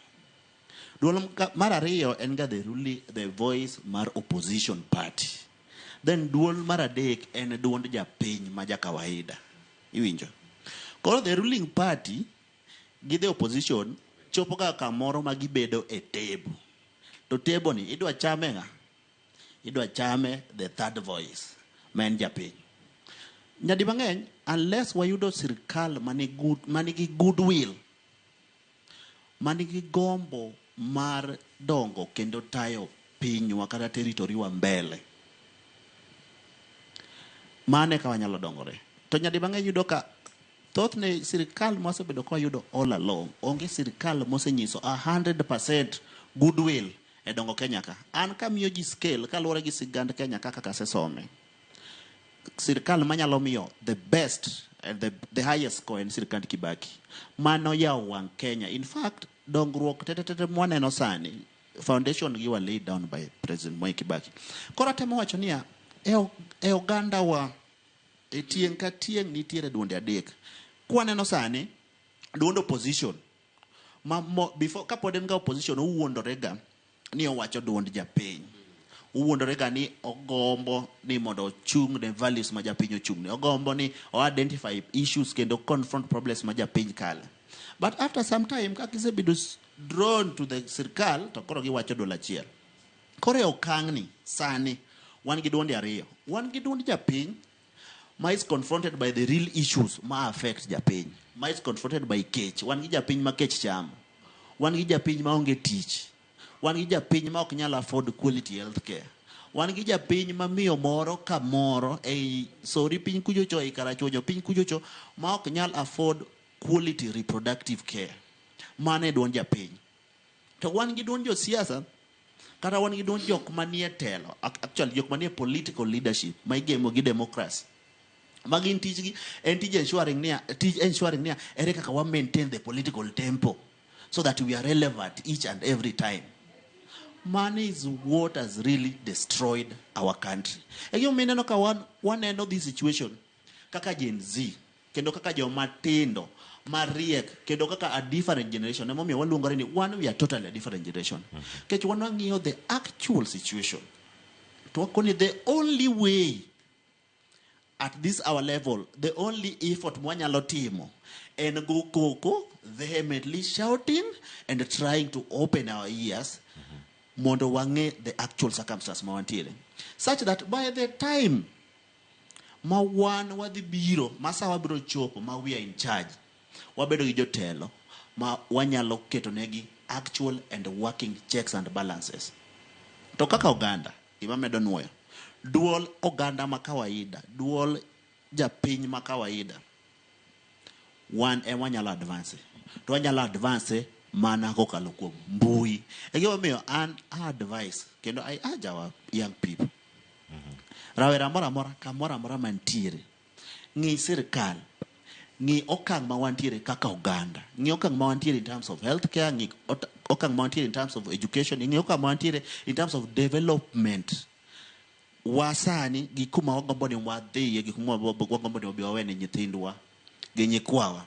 Speaker 18: Duol mar ariyo en ga the voice mar opposition party. Then duol mar adek en duond japiny ma ja kawaida. Iwinjo. Koro the ruling party gi the opposition chopo ga kamoro ma gibedo e table. To table ni idwa chame nga. Idwa chame the third voice. Men japiny. Nyadi mang'eny, unless wayudo sirkal manigi goodwill, manigi gombo mar dongo kendo tayo pinywa kata territory wa mbele, mane ka wanyalo dongore. To nyadi mang'eny yudo ka thothne sirkal mosebedo ka yudo all along, onge sirkal mosenyiso 100% goodwill e dongo Kenya ka. An kamiyo ji scale kaluwore gi sigand Kenya kaka kasesome. Sirkal manyalo miyo the best and the highest score in sirkand Kibaki. Mano yawo wang' Kenya. In fact, dongruok tete mwaneno sani, foundation gi were laid down by President Mwai Kibaki. Koro temo wacho niya, e oganda wa, e tieng' ka tieng' nitiere duonde adek. Kwaneno sani, duond opposition. Before kapod en ga opposition, owuondorega ni owacho duond japiny. Owuondorega ni ogombo ni mondo chung ne values ma japiny ochung'ne. Ogombo ni identify issues kendo confront problems ma japiny kale. But after some time, kakisebedo drawn to the sirkal, to koro giwacho duol achiel. Koro e okang' ni sani wan gi duonde ariyo. Wan gi duond japiny ma is confronted by the real issues ma affect japiny. Ma is confronted by kech. Wan gi japiny ma kech chamo. Wan gi japiny ma onge tich. Wan gi japiny ma ok nyal afford quality health care. Wan gi japiny ma miyo moro ka moro sorry piny kujocho ei karachuonyo piny kujocho ma ok nyal afford quality reproductive care. Mane duond japiny. To wan gi duond josiasa kata wan gi duond jok manie telo, actually jok manie political leadership ma igemo gi democracy. Magin tijgi en tij ensuring nia ere kaka wa maintain the political tempo so that we are relevant each and every time. Money is what has really destroyed our country. Eyo meneno ka waneno this situation kaka Gen Z kendo kaka joma tindo mariek kendo kaka a different generation. Emomiyo waluongore ni we are totally a different generation. Kech wanang'iyo the actual situation. To wakoni the only way at this our level, the only effort mwanyalo timo en go koko, vehemently shouting and trying to open our ears mondo wange the actual circumstance mawantiere, such that by the time ma wan wadhi biro, masa wabiro chopo ma we are in charge, wabedo gi jotelo ma wanyalo keto negi actual and working checks and balances. To kaka Uganda ima medo nuoyo duol oganda ma kawaida, duol japiny ma kawaida, wan wanyalo advance. To wanyalo advance mana kokalo kuom mbui. Egimomiyo an advice kendo I urge our young people. Rawera mora mora kamora mora mantiere. Ng'i sirkal. Ng'i okang' ma wantiere kaka Uganda. Ng'i okang' ma wantiere in terms of healthcare, ng'i okang' ma wantiere in terms of education, ng'i okang' ma wantiere in terms of development. Wasani gi kuma wagombo ni wadhiye, gi kuma wagombo ni wawene nyithindwa gi nyikwawa.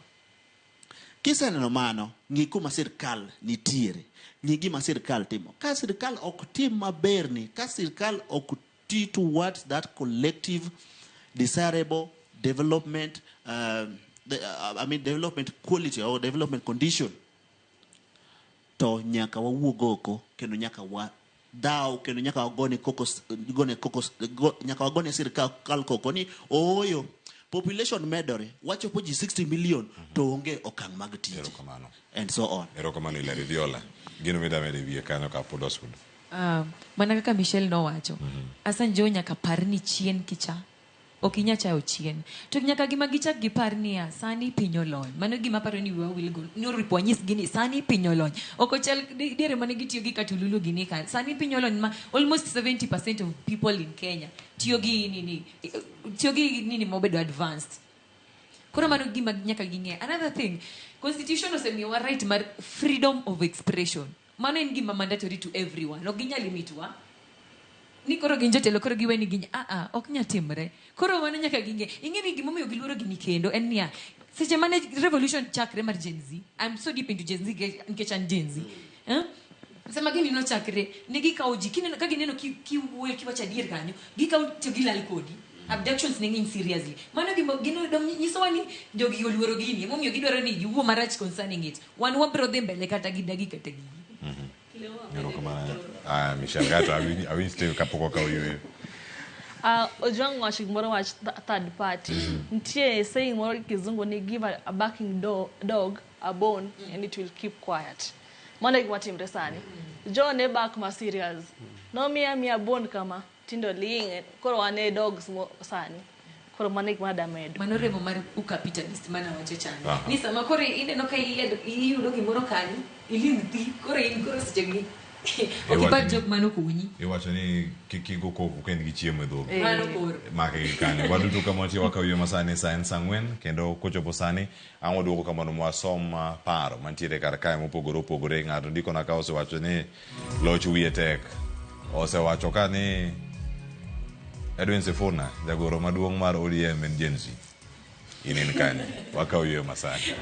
Speaker 18: Kiseneno mano, ng'i kuma sirkal nitiere, ng'i gima sirkal timo. Ka sirkal ok tim maberni, ka sirkal ok ti towards that collective desirable development, development quality or development condition, to nyaka wawuog oko kendo nyaka dao kendo nyaka wagone nyaka wagone sirkal koko ni oyo population medore wachopo ji 60 million to onge okang' mag tich and so on.
Speaker 2: Erokamano Hilary Viola. Gino medamede wiye kanyo ka pod osud.
Speaker 11: Mana kaka Michelle nowacho, asan jo nyaka par ni chien kicha ok inya chayo chien. To nyaka gima gichak gipar niya sani piny olony. Mano gima paro ni wiwa will go. Noripo anyis gini sani piny olony. Ok ochal diere mane gitiyo gi katululu gini ka. Sani piny olony ma almost 70% of people in Kenya tiyo gi nini mobedo advanced. Koro mano gima nyaka ging'e. Another thing, constitution osemiyowa right mar freedom of expression. Mano en gima mandatory to everyone. Ok ginya limitwa. Ni koro ginjotelo koro giweni ginya ok nya timre. Koro mano nyaka ginge. Ingeni gimomiyo giluoro gini kendo en niya seche mane revolution chakre mar Gen Z. I'm so deep into Gen Z nikech an Gen Z. Sema gini no chakre ne gikawo ji kineno ka gineno kiwuoyo kiwacha dier kanyo gikawo to gilal kodi. Abductions ne ng'eny seriously. Mano gino nyisowa ni jogi oluoro gini. Emomiyo gidwaro ni giwuo marach concerning it. Wan wabiro dhi mbele kata gidagi kata gigi.
Speaker 2: Michelle Gato, awinj te kapoko ka oyueyo.
Speaker 12: Ojwang wacho gimoro wach third party. Ntie saying moro kizungu ni give a barking dog a bone and it will keep quiet. Mwana gimatimre sani. Jo ne back ma serious. No mia bone kama tindo ling koro wane dogs sani. Koro mwana gimadamedo. Mano remo mar ucapitalist mana wacho chana. Ni sama koro ineno ka iyudo gimoro kanyo ilimthi koro in koro sejegi. Okipar jok mano kunyi.
Speaker 2: Iwacho ni kikigo koko kend gi chiemo e dhok.
Speaker 11: Mano koro.
Speaker 2: Make kanyo. Waduto kamati wakawiyo masani science ang'wen kendo kochopo sani ang' waduogo kamano mwasom paro mantiere kar kae mopogore opogore. Ng'ato ndikona ka osewacho ni loch wiye tek. Osewacho ka ni Edwin Sifuna jagoro maduong' mar ODM en Gen Z. Inen kanyo. Wakawiyo masani.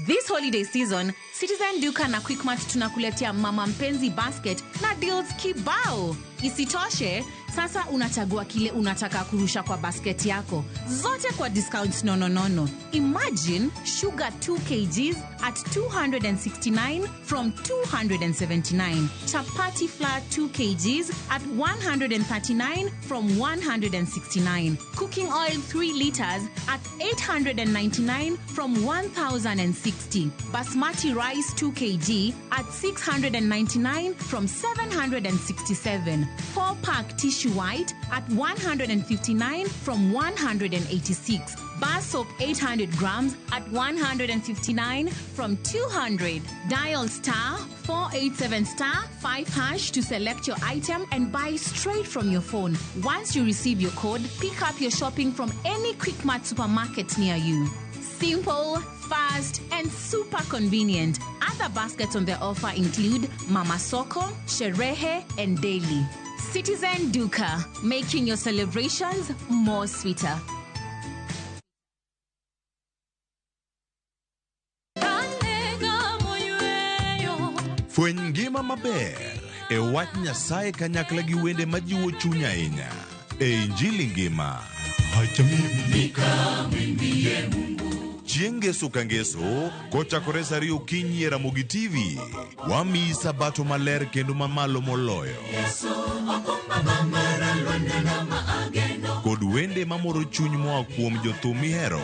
Speaker 1: This holiday season, Citizen Duka na Quickmart tunakuletea Mama Mpenzi basket na deals kibao. Isitoshe, sasa unachagua kile unataka kurusha kwa basket yako. Zote kwa discounts no. Imagine sugar 2 kgs at 269 from 279. Chapati flour 2 kgs at 139 from 169. Cooking oil 3 liters at 899 from 1060. Basmati rice 2 kg at 699 from 767. 4-pack tissue white at 159 from 186. Bar soap 800 grams at 159 from 200. Dial star 487 star 5 hash to select your item and buy straight from your phone. Once you receive your code, pick up your shopping from any Quick Mart supermarket near you. Simple, fast, and super convenient. Other baskets on the offer include Mama Soko, Sherehe, and Daily. Citizen Duka, making your celebrations more sweeter.
Speaker 20: Fweny ngima maber e wach Nyasaye kanyakla gi wende majiwo chuny ahinya. E Injili ngima. Chieng' Ngeso ka Ngeso, kochakore saa 2 okinyi e Ramogi TV, wamiyi sabato maler kendo mamalo moloyo. Kod wende mamoro chuny moa kuom jothum mihero,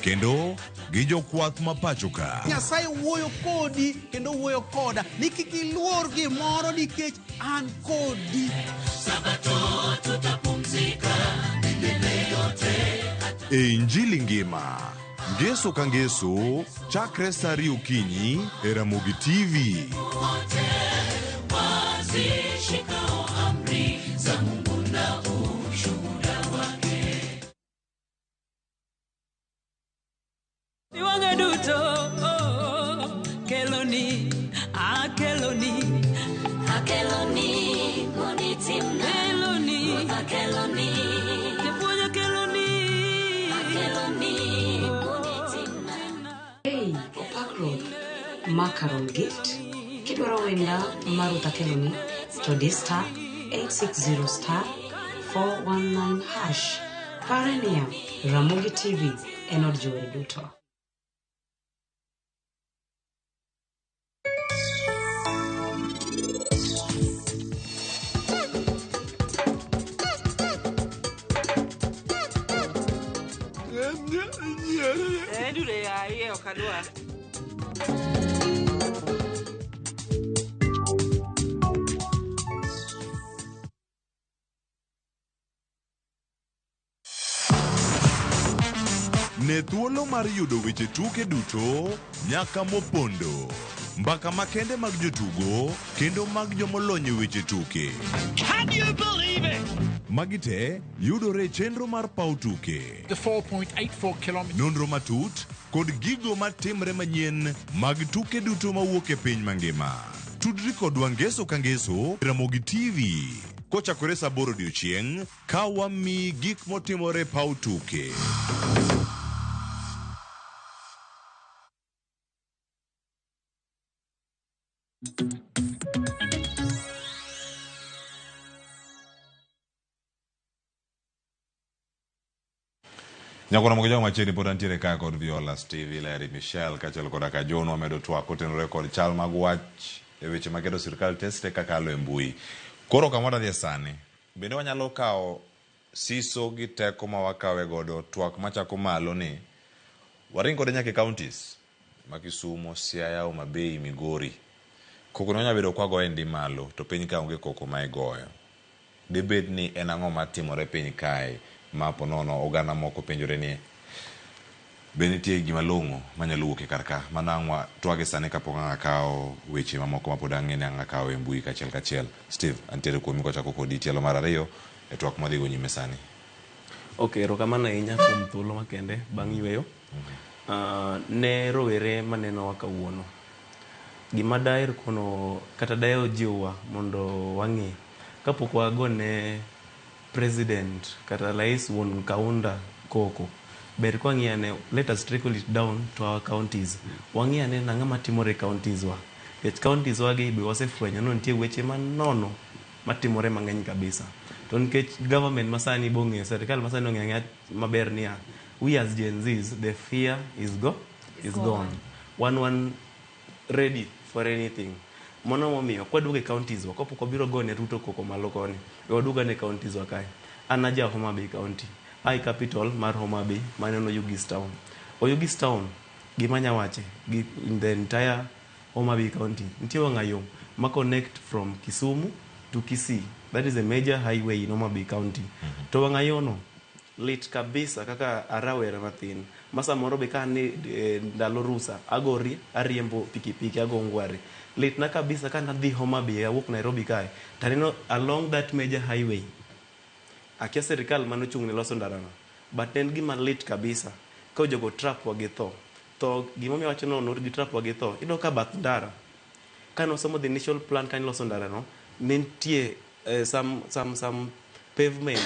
Speaker 20: kendo gi jokwath ma pacho ka.
Speaker 21: Nyasaye wuoyo kodi kendo wuoyo koda ni kik iluor gimoro nikech an kodi.
Speaker 4: Sabato tutapumzika milele yote.
Speaker 20: E Injili ngima, Ngeso ka Ngeso, chakre saa 2 okinyi e Ramogi TV.
Speaker 4: Wote wazishikao amri za Mungu na ushuhuda wake.
Speaker 6: Iwange duto keloni
Speaker 4: monitimna keloni
Speaker 6: tepuonjo keloni
Speaker 4: monitimna.
Speaker 22: Hey, Opak Road, Macaron Gift. Kidwaro wenda maruta keloni to star 860 star 419 hash. Parenia Ramogi TV enod jower duto.
Speaker 6: Dure ya ye okadwa.
Speaker 20: Ne thuolo mar yudo weche tuke duto nyaka mopondo. Mbaka makende mag jotugo kendo mag jomolony e weche tuke.
Speaker 5: Can you believe it?
Speaker 20: Magi te yudore chenro mar paw tuke.
Speaker 5: The 4.84 kilometers.
Speaker 20: Nonro matut kod gigo matimre manyien mag tuke duto mawuok e piny mangima. Tudri kodwa Ngeso ka Ngeso Ramogi TV. Kochakore saa 8 odiechieng' ka wamiyi gik motimore paw tuke.
Speaker 2: Nyakona mogo joma cheni pod antiere ka kod Viola Steve Larry Michelle kachel koda ka John wamedo twak otenore kod chal mag wach e weche makedo sirkal teste kakalo e mbui. Koro kamora dhi sani bende wanyalo kawo siso gi teko ma wakawe godo twak machako malo ni waring kod nyaka counties ma Kisumo, Siaya, Homa Bay, Migori. Koko nonya bedo kwa goe ndi malo to piny ka onge koko ma igoyo. Debed ni en ang'o matimore piny kae ma po nono oganda moko penjore ni be nitie gima long'o manyalo wuok e karka manang'wa twage sani kapok ang'a kawo weche mamoko ma pod ang'e ni ang'a kawo e mbui kachiel kachiel. Steve, antiere kuomi kochako kodi tielo mar ariyo e twak madhi go nyime sani.
Speaker 10: Okay, erokamano ahinya kuom thuolo makende bang' yweyo. Ne rowere maneno kawuono. Gima daher kono kata daher jiwa mondo wang'e kapok wagone president kata rais wuon kaunda koko ber kwa ng'iane, let us trickle it down to our counties. Wang'iane nang'a matimore counties wa. Et counties wagi be wasefwenyo no nitie weche manono matimore mang'eny kabisa. To nikech government masani bong'e, serikal masani ong'e maber niya, we as Gen Zs, the fear is gone. One ready for anything. Mono momiyo kwaduoge counties wa kapok obiro gone Ruto koko malo koni. Waduoga ne counties wa kae. Anaja Homa Bay County. High capital mar Homa Bay, maneno Yugis Town. Oyugis Town gimanya wache in the entire Homa Bay County. Nitie wang'ayo ma connect from Kisumu to Kisii. That is a major highway in Homa Bay County. To wangayono lit kabisa kaka arawera mathin. Masa moro be kani ndalo rusa agori ariembo pikipiki agongware. Lit na kabisa kana dhi Homa Bay awuok Nairobi kae. Tanino along that major highway. Akia serikal mano chung ne loso ndarano. But en gima lit kabisa. Ka jogo trap wage tho. To gima mi wacho no nor gi trap wage tho. Ido ka bath ndara. Kano somo the initial plan kan loso ndarano. Nentie some pavement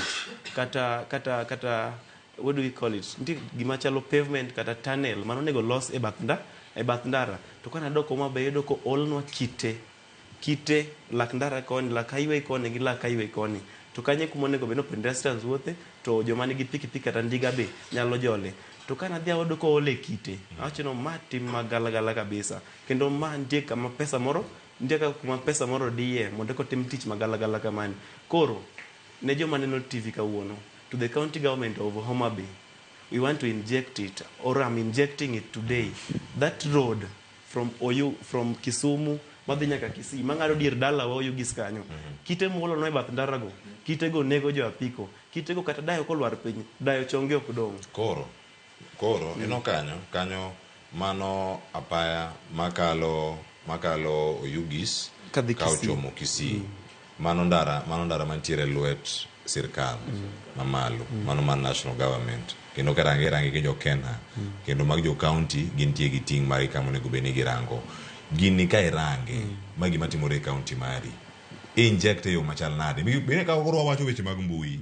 Speaker 10: kata what do we call it? Ndi gima chalo pavement kata tunnel mano nego los e bath ndara. To kana doko ma be doko olno kite lak ndara koni lak highway koni gi lak highway koni. To kanye kumonego beno pedestrians wuothe to joma nigi pikipiki kata ndiga be nyalo jole. To kana dhia doko ole kite. Achono mati magalagala kabisa. Kendo ma ndie kama pesa moro ndeka kuma pesa moro die mondo ko tim tich magalagala kamani. Koro ne joma neno TV kawuono to the county government of Homa Bay, we want to inject it, or I'm injecting it today. That road from Kisumu madhi nyaka Kisii mangado dier dala wa Oyu giskanyo. Kite muolo no e bath ndara go. Kite go nego jo apiko. Kite go kata dayo kolwar piny. Dayo chonge ok dong.
Speaker 2: Koro ino kanyo mano apaya makalo Oyugis ka ochomo Kisii. Mano ndara mantiere lwet sirkal mamalo. Mano man national government. Kendo karange ke jo Kenya. Kendo mag jo county gintie gi ting mari kama nego beni girango. Gini ka irange magi matimore county mari. Injecte yo machal nade. Bene ka korwa wacho weche mag mbui.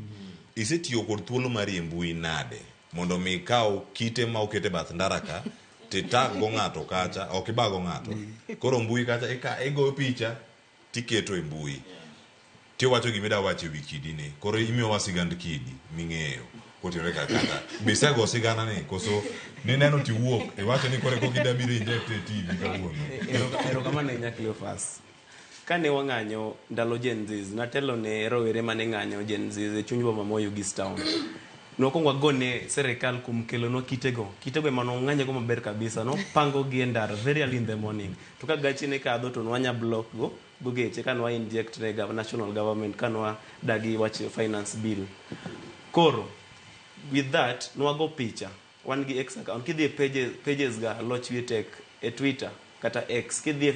Speaker 2: Isetiyo kod thuolo mari e mbui nade mondo mi kaw kite ma okete bath ndara ka titag go ng'ato kacha ok ibago ng'ato. Koro mbui kacha ego picha tiketo e mbui. Ti wacho gimeda wacho wi kidine. Koro imiyo wasigand kidi ming'eyo. Kotiore kata bisa go sigana ni koso ni neno ti wuok e wacho ni kore kokida biro inject e TV kawuono.
Speaker 10: Ero kama ne nyakli ofas. Kane wang'anyo ndalo Gen Zs, natelo ne rowere mane ng'anyo Gen Zs e chuny boma ma Oyugis town. Nokwongo wagone serikal kuom kelonwa kitego mano ng'anyo go maber kabisa, no pango gi e ndara very early in the morning. To ka gachi ne kadho to nwanya block go geche kanwa inject ne national government kanwa dagi wach finance bill. Koro with that nwago picha wan gi X account kidhi pages ga Loch Wietek e Twitter kata X kidhi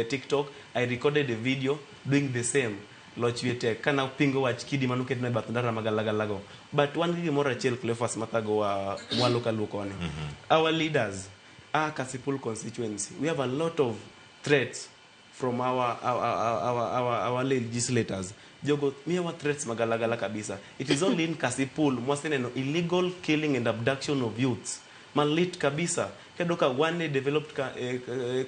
Speaker 10: TikTok. I recorded a video doing the same Loch Wietek kana pingo wach kidi manuket na bath ndara magalagalago. But one gi moro achiel Cleophas Mathago wa mwalo kalukoni. Our leaders are Kasipul constituency. We have a lot of threats from our legislators. Jogo miwa threats magalagala kabisa. It is only in Kasipul mwaseneno illegal killing and abduction of youths. Malit kabisa. Kedoka one developed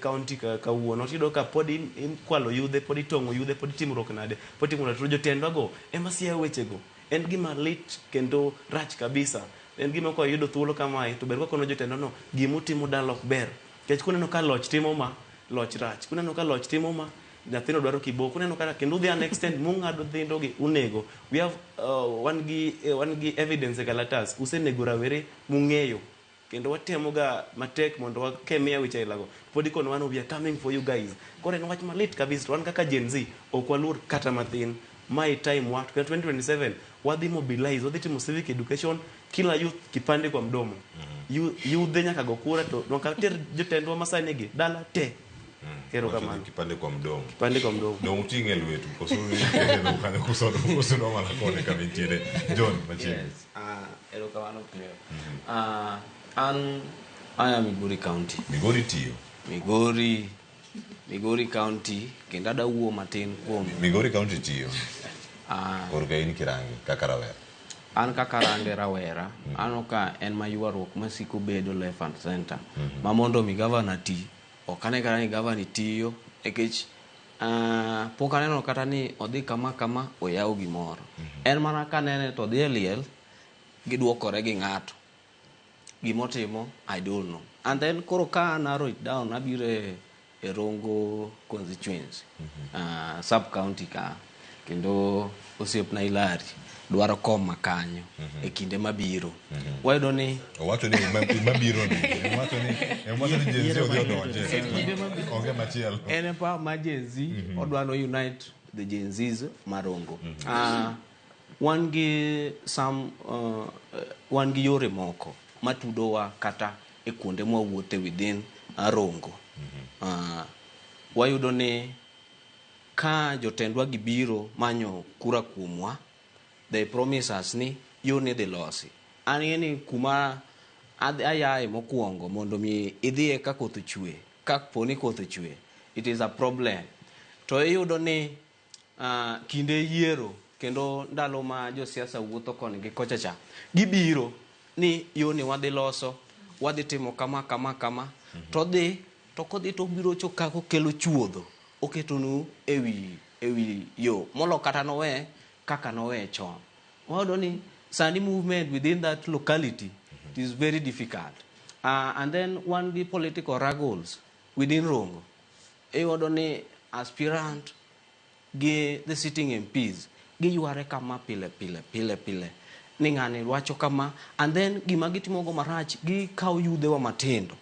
Speaker 10: county ka uono tidoka podi in kwalo yudhe podi tongo yudhe podi timruok nade podi timo rojo tendwa go ema sia wechego en gima lit kendo rach kabisa en gima ko yudo thuolo kama to ber ko kono jotendo no gimutimo dalok ber kech kuneno ka loch timo ma loch rach kuneno ka loch timo ma nyathino dwaro kiboko kuneno ka kendo the extent mungado dhindo gi unego. We have one gi evidence e kalatas usenego rawere mung'eyo kendo watemo ga matek mondo wakemia wicha ilago podi kono wan we are coming for you guys. Kore en wach malit kabisa to wan kaka Gen Z ok walur kata mathin. My time what 2027 wadhi mobilize wadhi timo civic education kila youth kipande kwa mdomo. Youth nyaka go kura to nakater jotendwa masani gi dala te. Kero kama
Speaker 2: kipande kwa mdomo.
Speaker 10: Dong
Speaker 2: tinge lwetu koso eno kana koso no mala kone kamitiere John Machine.
Speaker 19: Ero kama no I am Migori County.
Speaker 2: Migori tiyo.
Speaker 19: Migori County kendo ada wuo matin kuom
Speaker 2: Migori County tiyo. Orga in kirangi kakarawera.
Speaker 19: An kakarange rawera. Ano ka en mayuarruok masiko bedo left and center. Mamondo mi governor ti. Okane karani governor tiyo ekech pok aneno kata ni odhi kama oyaw gimoro. En mana kanene to dhi eliel giduokore gi ng'ato. Gimotimo I don't know. And then koro ka narrow it down abire e Rongo constituency sub county ka kendo osiep na Ilari dwaro koma kanyo e kinde mabiro. Wayudo ni
Speaker 2: owacho ni mabiro ni owacho ni Gen Z odonje onge machielo
Speaker 19: en pa ma Gen Z odwano unite the Gen Zs marongo. Wan gi wan gi yore moko matudowa kata e kuonde mwawuothe within Rongo. Wayudo ni ka jotendwa gibiro manyo kura kuomwa, they promise us ni yo ni dhi losi. Ani kuma ayaye mokwongo mondo mi idhiye ka koth chwe, ka poni koth chwe, it is a problem. To iyudo ni kinde yiero kendo ndalo ma josiasa wuotho koni gi kocha cha, gibiro ni yo ni wadhi loso, wadhi timo kama to kodhi to biro choka kokelo chuodho oketonu ewi yo molo kata nowe kaka nowe chon. Wayudo ni sani movement within that locality, it is very difficult. And then one the political ruggles within Rongo. Iyudo ni aspirant gi the sitting MPs gi yuare kama pile ni ng'ani wacho kama, and then gima gitimogo marach gi kawo yudhewa matindo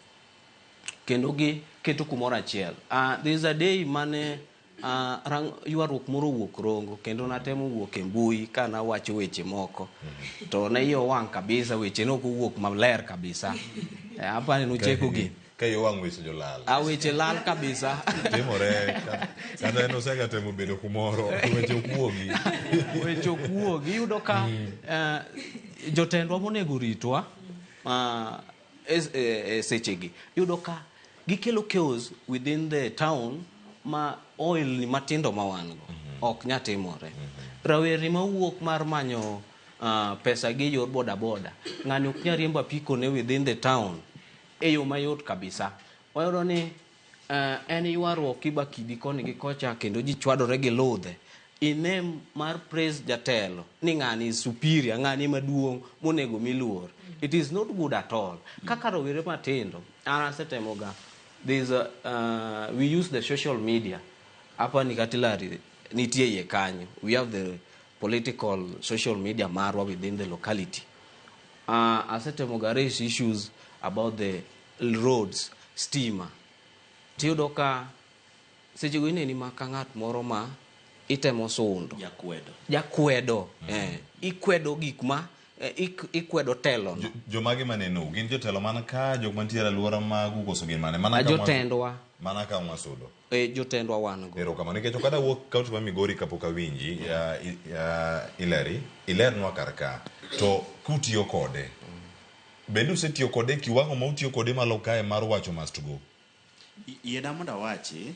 Speaker 19: kendo gi keto kumoro achiel. There is a day mane yuarruok moro wuok Rongo kendo natemo wuok e mbui ka nawacho weche moko to ne yo wang' kabisa, weche no wuok maler kabisa. Hapa ni nocheko gi
Speaker 2: ka yo wang' weche jolal.
Speaker 19: Weche lal kabisa.
Speaker 2: Timore kata eno sega temo bedo kumoro weche okuogi.
Speaker 19: Weche okuogi yudo ka jotendwa monego ritwa sechegi yudo ka gikelo chaos within the town ma oil ni matindo mawango ok nyatimore. Raweri mawuok mar manyo pesa gi yor boda ng'ani ok nyariembo apiko ne within the town e yo mayot kabisa. Wayudo ni en yuarruok kibakidi koni gi kocha kendo ji chwadore gi ludhe inem mar praise jatelo ni ng'ani superior, ng'ani maduong' monego miluor. It is not good at all. Kaka rawere matindo anasetemoga, we use the social media. Hapa ni katilari nitie ye kanyo. We have the political social media marwa within the locality. Asetemoga raise issues about the roads, steamer. Tiyudo ka sechego ineni maka ng'at moro ma itemo sundo jakwedo ikwedo gik ma ikwedo telo no.
Speaker 2: Jomagi maneno gin jotelo man ka jok mantiere alwora mag ukoso gin mane mana
Speaker 19: jotendwa
Speaker 2: mana ka mwasudo
Speaker 19: jotendwa wan go
Speaker 2: erokamano nikech okada wuok kaunti ma Migori kapok awinji iler karka to kutiyo kode bende usetiyo kode kiwango ma utiyo kode malo kae mar wacho must go.
Speaker 18: Yiena mondo awachi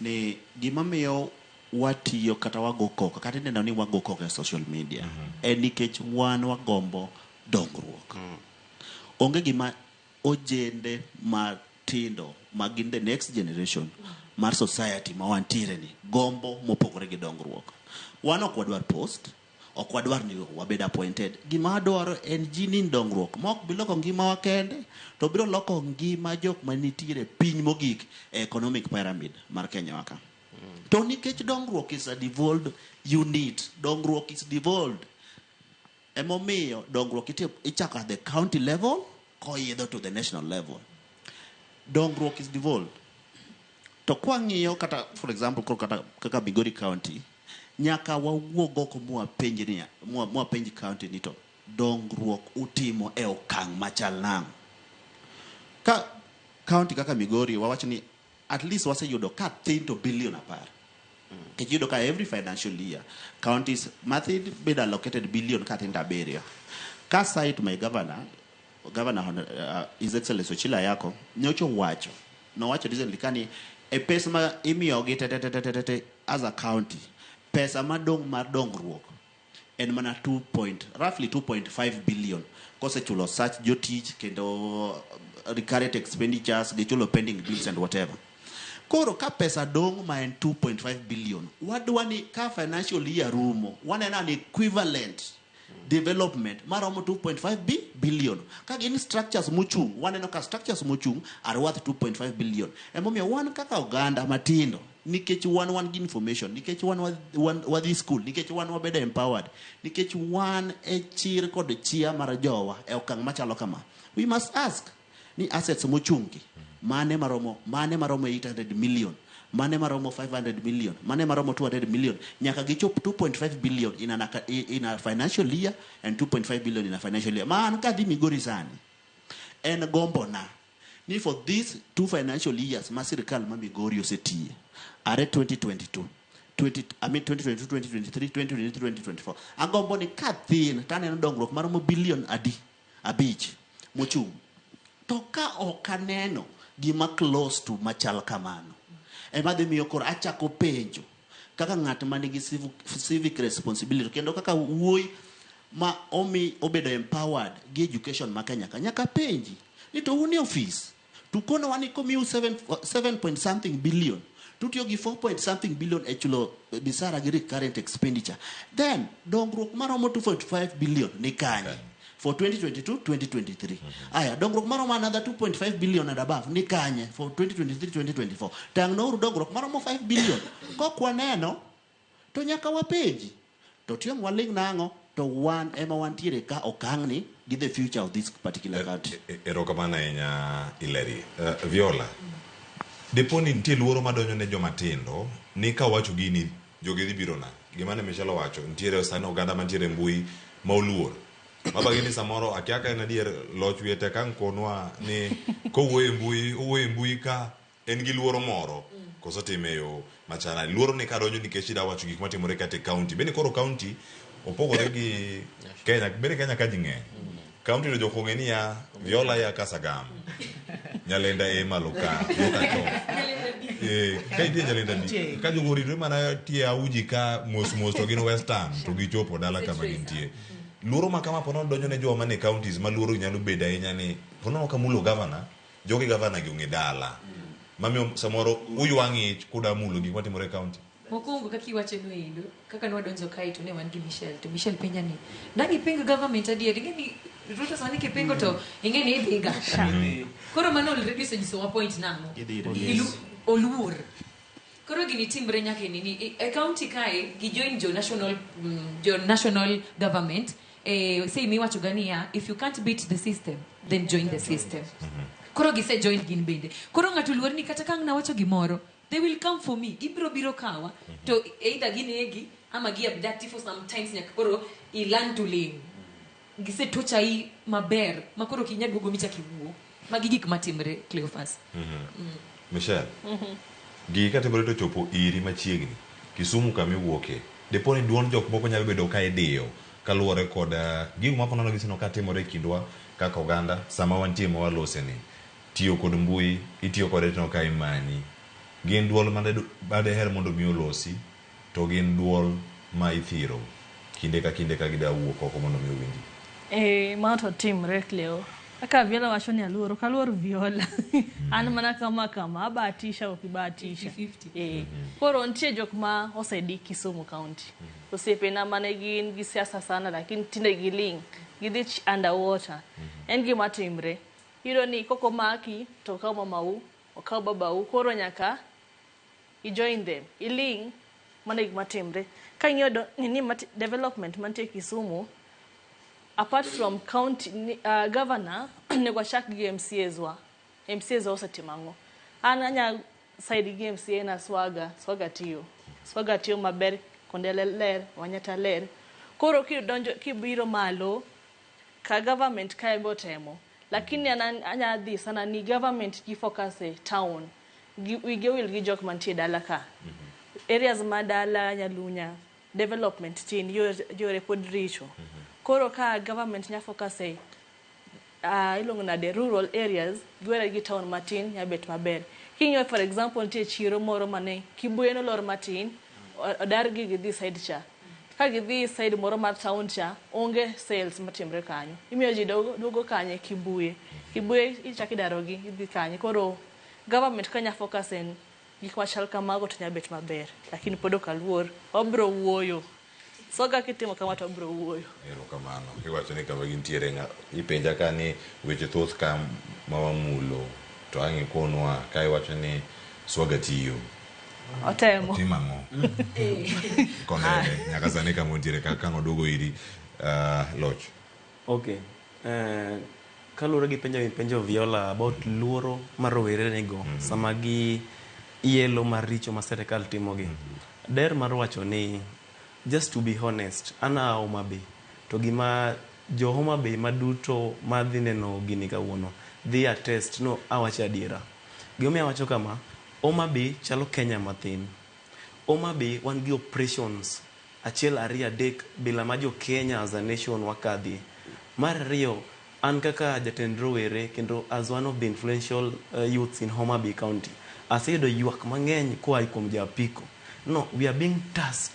Speaker 18: ni gima miyo watiyo kata wago koko kata neno ni wago koko e social media en nikech wan wagombo dongruok. Onge gima ojende matindo magin the next generation mar society ma wantiere ni gombo mopogore gi dongruok. Wan ok wadwar post, ok wadwar ni wabed appointed. Gima dwaro en jini dongruok mok biloko ngima wa kende to biro loko ngima jok manitiere piny mogik e economic pyramid mar Kenya waka. To nikech dongruok is a devolved unit, dongruok is devolved. Emomiyo dongruok ichako at the county level koidho to the national level. Dongruok is devolved. To kwang'iyo kata for example kaka Migori County nyaka wawuogo ko mwapenji county ni to dongruok utimo e okang' machal nang'o. Ka county kaka Migori wawacho ni at least waseyudo ka thin to billion apar. Kejudo ka every financial year counties mathid been allocated billion ka thin abiriyo. Ka site my governor His Excellency Ochila Yako nyocho wacho recently kani e pesa ma imiyogi te as a county pesa madong mar dongruok en mana roughly 2.5 billion kosechulo such jotich kendo recurrent expenditures gichulo pending bills and whatever. Koro ka pesa dong ma en 2.5 billion wadwani ka financial year rumo wanena an equivalent development maromo 2.5 billion. Ka gin structures mochung waneno ka structures mochung are worth 2.5 billion. Emomiyo wan kaka oganda matindo nikech wan gi information, nikech wadhi school, nikech wan wabedo empowered, nikech wan e chir kod chia mar jowa e okang' machalo kama. We must ask ni assets mochungi mane maromo 800 million mane maromo 500 million, mane maromo 200 million, nyaka gichop 2.5 billion in a financial year and 2.5 billion in a financial year. Man kadhi Migori sani. En gombo na. Ni for these 2 financial years, ma sirikal ma Migori osetie. Are 2022. 2022, 2023, 2023, 2024. Agombo ni kathin, tane na dongruok maromo billion abich. Mochung. Toka okaneno gima close to machal kamano. Ema dhi miyo koro achako penjo kaka ng'at ma nigi civic responsibility kendo kaka wuoyi ma omi obedo empowered gi education ma Kenya nyaka penji ni to uni office tukono wani komiu 7 point something billion tutio gi 4 point something billion e chulo bisara gi current expenditure, then dongruok maromo 2.5 billion ni kanye for 2022 2023. Aya dongruok maromo another 2.5 billion and above ni kanye for 2023 2024. Tang no dongruok maromo 5 billion kokwa neno to nyaka wapenji to tiang waling nango to one ema wantiere ka okangni gi the future of this particular country.
Speaker 2: Erokamana enya Ileri. Viola, deponi nitie luoro madonjo ne joma tindo ni ka wacho gini joge dhi biro na gimane Michelle wacho ntiere sano oganda mantiere mbui ma oluor mabagi ni samoro akiaka en adier loch wiete kan konwa ni kowuoye mbui ka en gi luoro moro koso timeyo machana luoro ni ka donjo nikech ida wacho gik matimore kate county bende koro county opogore gi Kenya bende Kenya ka jing'eny county no jokong'e ni ya Viola ya Kasagam Nyalenda e Maloka yokato ka itie Nyalenda di ka jogori to mana tie auji ka mos to gin western to gichopo dala kama gintie luoro ma kama pono donjo ne joma ne counties ma luoro nyalo bedo ahinya ni pono ka mulo governor jogi governor gi ong'e dala mamiyo samoro uywangi kuda mulo gik matimore county
Speaker 11: mokwongo kaka iwacho no endo kaka nwadonjo kae to ne wan gi Michelle to Michelle penja ni nagi pengo government adier ing'eni Ruto sani kipengo to ing'eni idhiga koro mano already osenyisowa point nang'o oluor koro gini timre nyaka nini e county kae gijoin jo national government say miwacho gania if you can't beat the system then join the system koro gise join gin bende koro ng'ato luor ni kata kang' nawacho gimoro they will come for me gibiro kawa to either ginegi ama gi abduct for sometimes nyaka koro I learn to live gise tocha I maber makoro kinyaduogo micha kiwuo magi gik matimre Cleophas.
Speaker 2: Michelle gi katimore to chopo iri machiegni Kisumu kami wuoke deponi duon jok moko nyalo bedo ka idiyo kaluwore kod gigo maponono gisino katimore kindwa kaka oganda sama wantie ma walose ni tiyo kod mbui itiyo kod etno ka imani gin duol made her mondo mi olosi to gin duol ma ithiro kinde ka gida wuok oko mondo mi owinji
Speaker 12: mato timre Cleo aka Viola wacho ni aluoro kaluoro Viola an mana kama abatisha okibatisha koro nitie jok ma osedi Kisumu County osiepena mane gin gi siasa sana lakini tinde giling gidhi underwater en gima timre iyudo ni koko maki to kaw mamau okaw babau koro nyaka I join them iling mane gima timre ka ing'eyo ni development mantie Kisumu apart from county governor nego chak gi MCAs osetimango an anya side gi MCA na swaga tiyo maber konde ler wanyata ler koro kibiro malo ka government kae go temo lakini anya dhi sana ni government gi focus e town wige will gi jok mantie dala ka areas madala Nyalunya development tin yore pod richo koro ka government nya focus e ilongo na the rural areas gwera gi town matin ya bet maber kinyo for example nitie chiro moro mane Kibuye no lor matin odar gi dhi side cha ka gidhi side moro mar town cha onge sales matimre kanyo imiyo ji dogo kanye Kibuye ichaki darogi idhi kanye koro government kanya focus en gik machal kamago to nya bet maber lakini podo kaluor obro wuoyo soga kitimo kama to bro wuoyo
Speaker 2: erokamano iwacho ni kama gintiere ipenja ka ni weche thoth ka mawamulo to ang'e konwa ka iwacho ni swaga tiyo
Speaker 12: otemo
Speaker 2: timang'o konene nyaka sani kama ontiere ka ngoduogo iri loch
Speaker 10: okay kaluwore gi penjo Viola about luoro mar rowere nego sama yelo maricho ma serikal timogi. Der mar wacho ni, just to be honest, ana Homa Bay, to gima jo Homa Bay maduto madhi neno gini kawuono dhi attest no awacho adiera. Gima awacho kama, Homa Bay chalo Kenya mathin. Homa Bay wan gi operations achiel ariyo adek bila ma jo Kenya as a nation wakadhi. Mar ariyo, an kaka jatend rowere kendo as one of the influential youths in Homa Bay County, aseyudo ywak mang'eny koa kuom japiko. No, we are being tasked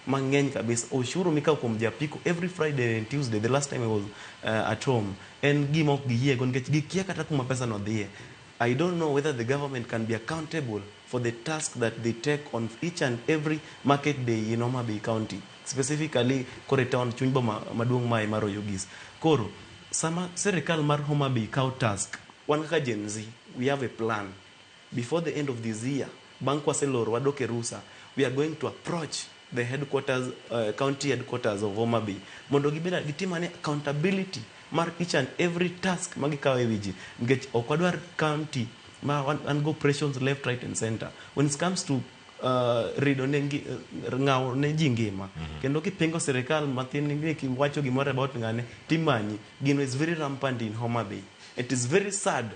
Speaker 10: mang'eny kabisa. Ushuru mikao kuom japiko every Friday and Tuesday. The last time I was at home, en gima ok giyiego nikech gikia kata kuma pesa no dhiye. I don't know whether the government can be accountable for the task that they take on each and every market day in Homa Bay County, specifically kore town chunybo maduong' mae mar Oyugis. Koro sama serikal mar Homa Bay kao task, wan kaka Gen Z, we have a plan. Before the end of this year, bang' kwaseloro wadoke rusa, we are going to approach the headquarters, county headquarters of Homa Bay, mondo gibeda gitimane accountability mar each and every task magikawo e wiji. Nikech ok wadwar county ma wan go operations left, right and center. When it comes to rido ng'awo ne ji ngima, kendo kipingo serikal mathin ni kiwacho gimoro about ng'ane timanyi, gino is very rampant in Homa Bay. It is very sad,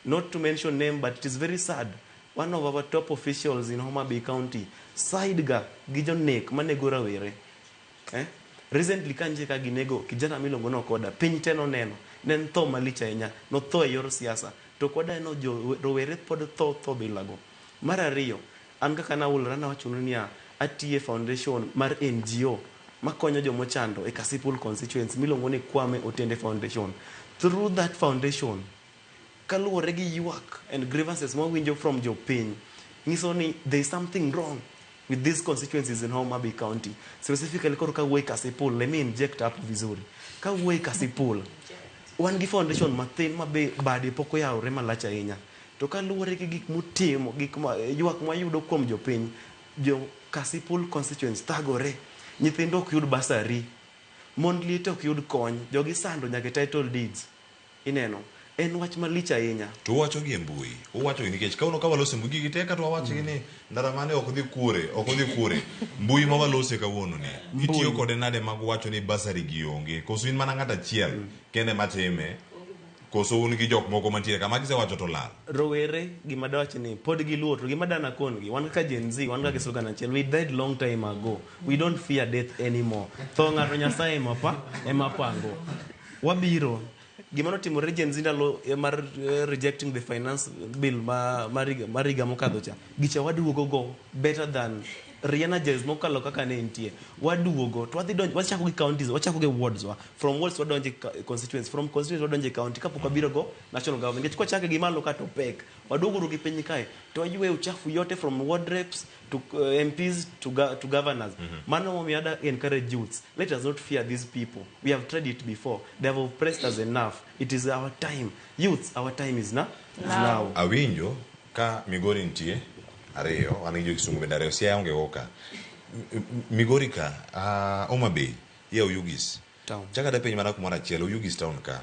Speaker 10: not to mention name, but it is very sad. One of our top officials in Homa Bay County side ga gijo nek manego rawere. Recently kanje ka ginego kijana milongo no koda piny teno neno nen tho malich ahinya, no tho e yor siasa to koda no jo rowere pod tho bilago. Mar ariyo, an kaka naulra na wachuno niya atiye foundation mar NGO makonyo jomochando e Kasipul constituency milongo ni Kwame Otende Foundation. Through that foundation, kaluwore gi ywak and grievances mawinjo from jopiny, nyiso ni there is something wrong with these constituencies in Homa Bay County. Specifically, koro kawuoyi Kasipul, let me inject up vizuri. Kawuoyi Kasipul, wan gi foundation mathin mabe bade pok oyawre malach ahinya. To kaluwore gi gik mutimo, ywak mwayudo kuom jopiny, jo Kasipul constituency thagore, nyithindo ok yud basari, mond liete ok yud kony, jogi sando nyaka title deeds. Ineno, en wach malich ahinya.
Speaker 2: To wacho gi mbui, uwacho gi nikech kauno ka walose mbui gi teka to wawacho gi ni ndara mane ok dhi kure. Mbui ma walose kawuono ni. Itiyo kode nade mag wacho ni basari gi onge. Koso in mana ng'at achiel kende matime. Koso un gi jok moko mantiere kama gisewacho to lal.
Speaker 10: Rowere gima dawacho ni pod giluo to gima dana kongi, wan kaka Gen Z, wan kaka slogan achiel, we died long time ago. We don't fear death anymore. Tho ng'ato Nyasaye ema pango. Wabiro gima notimore Gen Z ndalo mar rejecting the finance bill mariga mokadho cha, gicha waduogo go better than re-energize mokalo kaka ne nitie. Waduogo to wadhi donjo, wachako gi counties, wachako gi wards wa, from wards wadonje constituency, from constituency wadonje county, kapok wabiro go national government. Nikech kwachake gi malo ka to pek, waduogo gi piny kae to waywe uchafu yote from ward reps to MPs to governors. Mano momiyo ada encourage youths, let us not fear these people. We have tried it before, they have oppressed us enough. It is our time. Youths, our time is now.
Speaker 2: Awinjo ka Migori nitie ariyo, wan gi Kisumu bende ariyo, Siaya onge goka. Migori ka, Homa Bay, ya Oyugis. Chaka da penj mana kumoro achiel, Oyugis town ka.